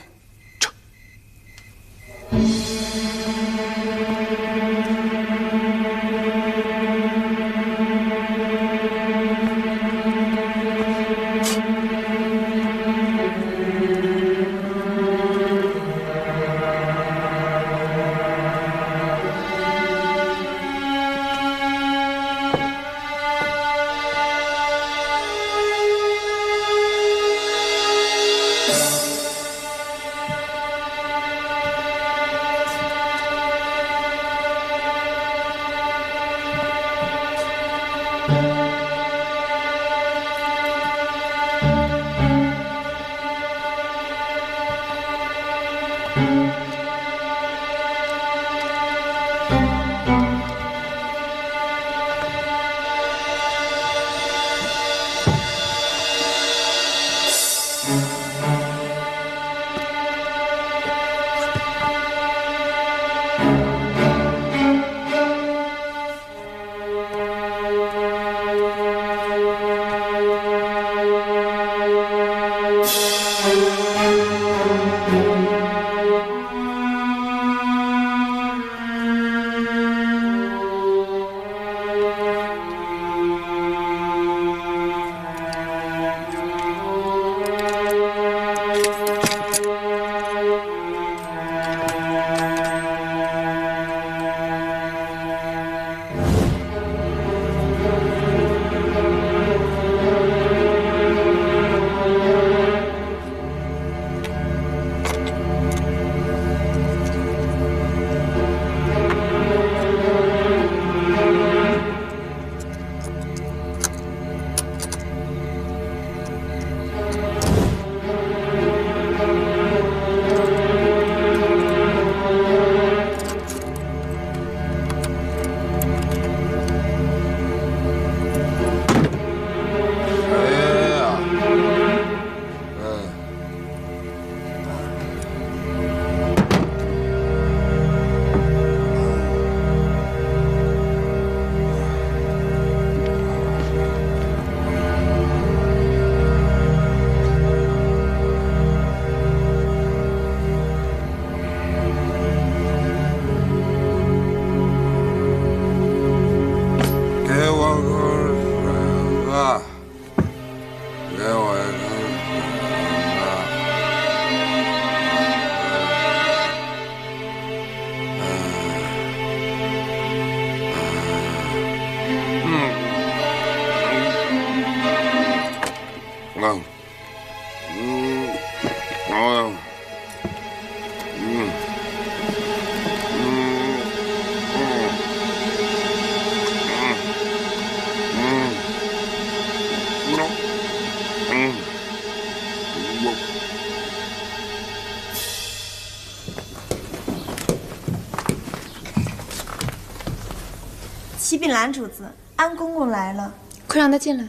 禀蓝主子，安公公来了。快让他进来。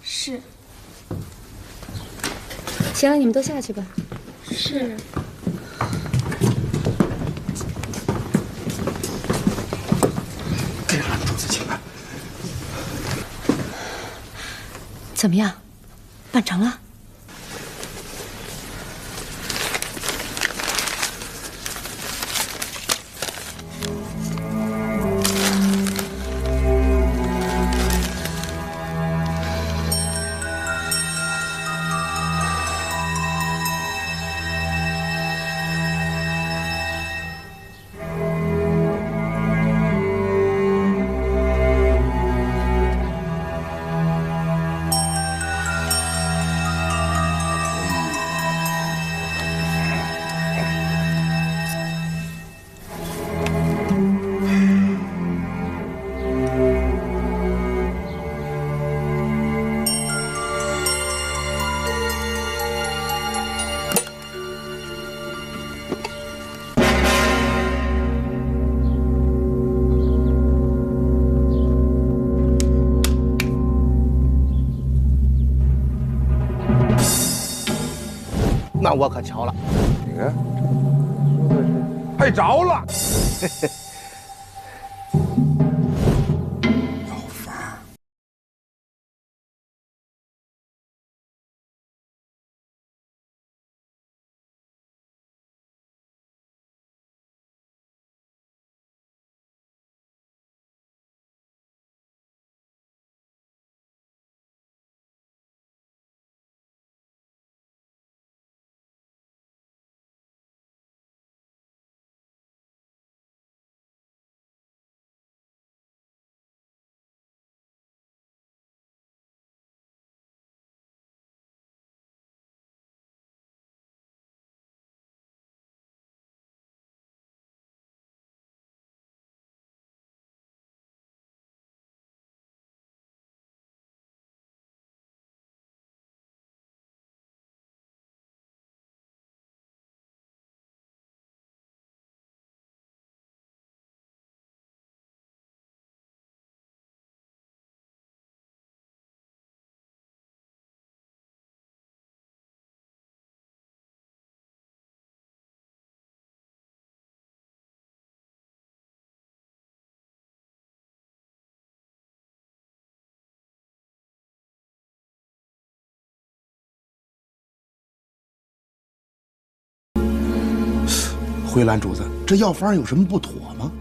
是。行了，你们都下去吧。是。给蓝主子请安。怎么样，办成了？那我可巧了，你看，还着了。回蓝主子，这药方有什么不妥吗？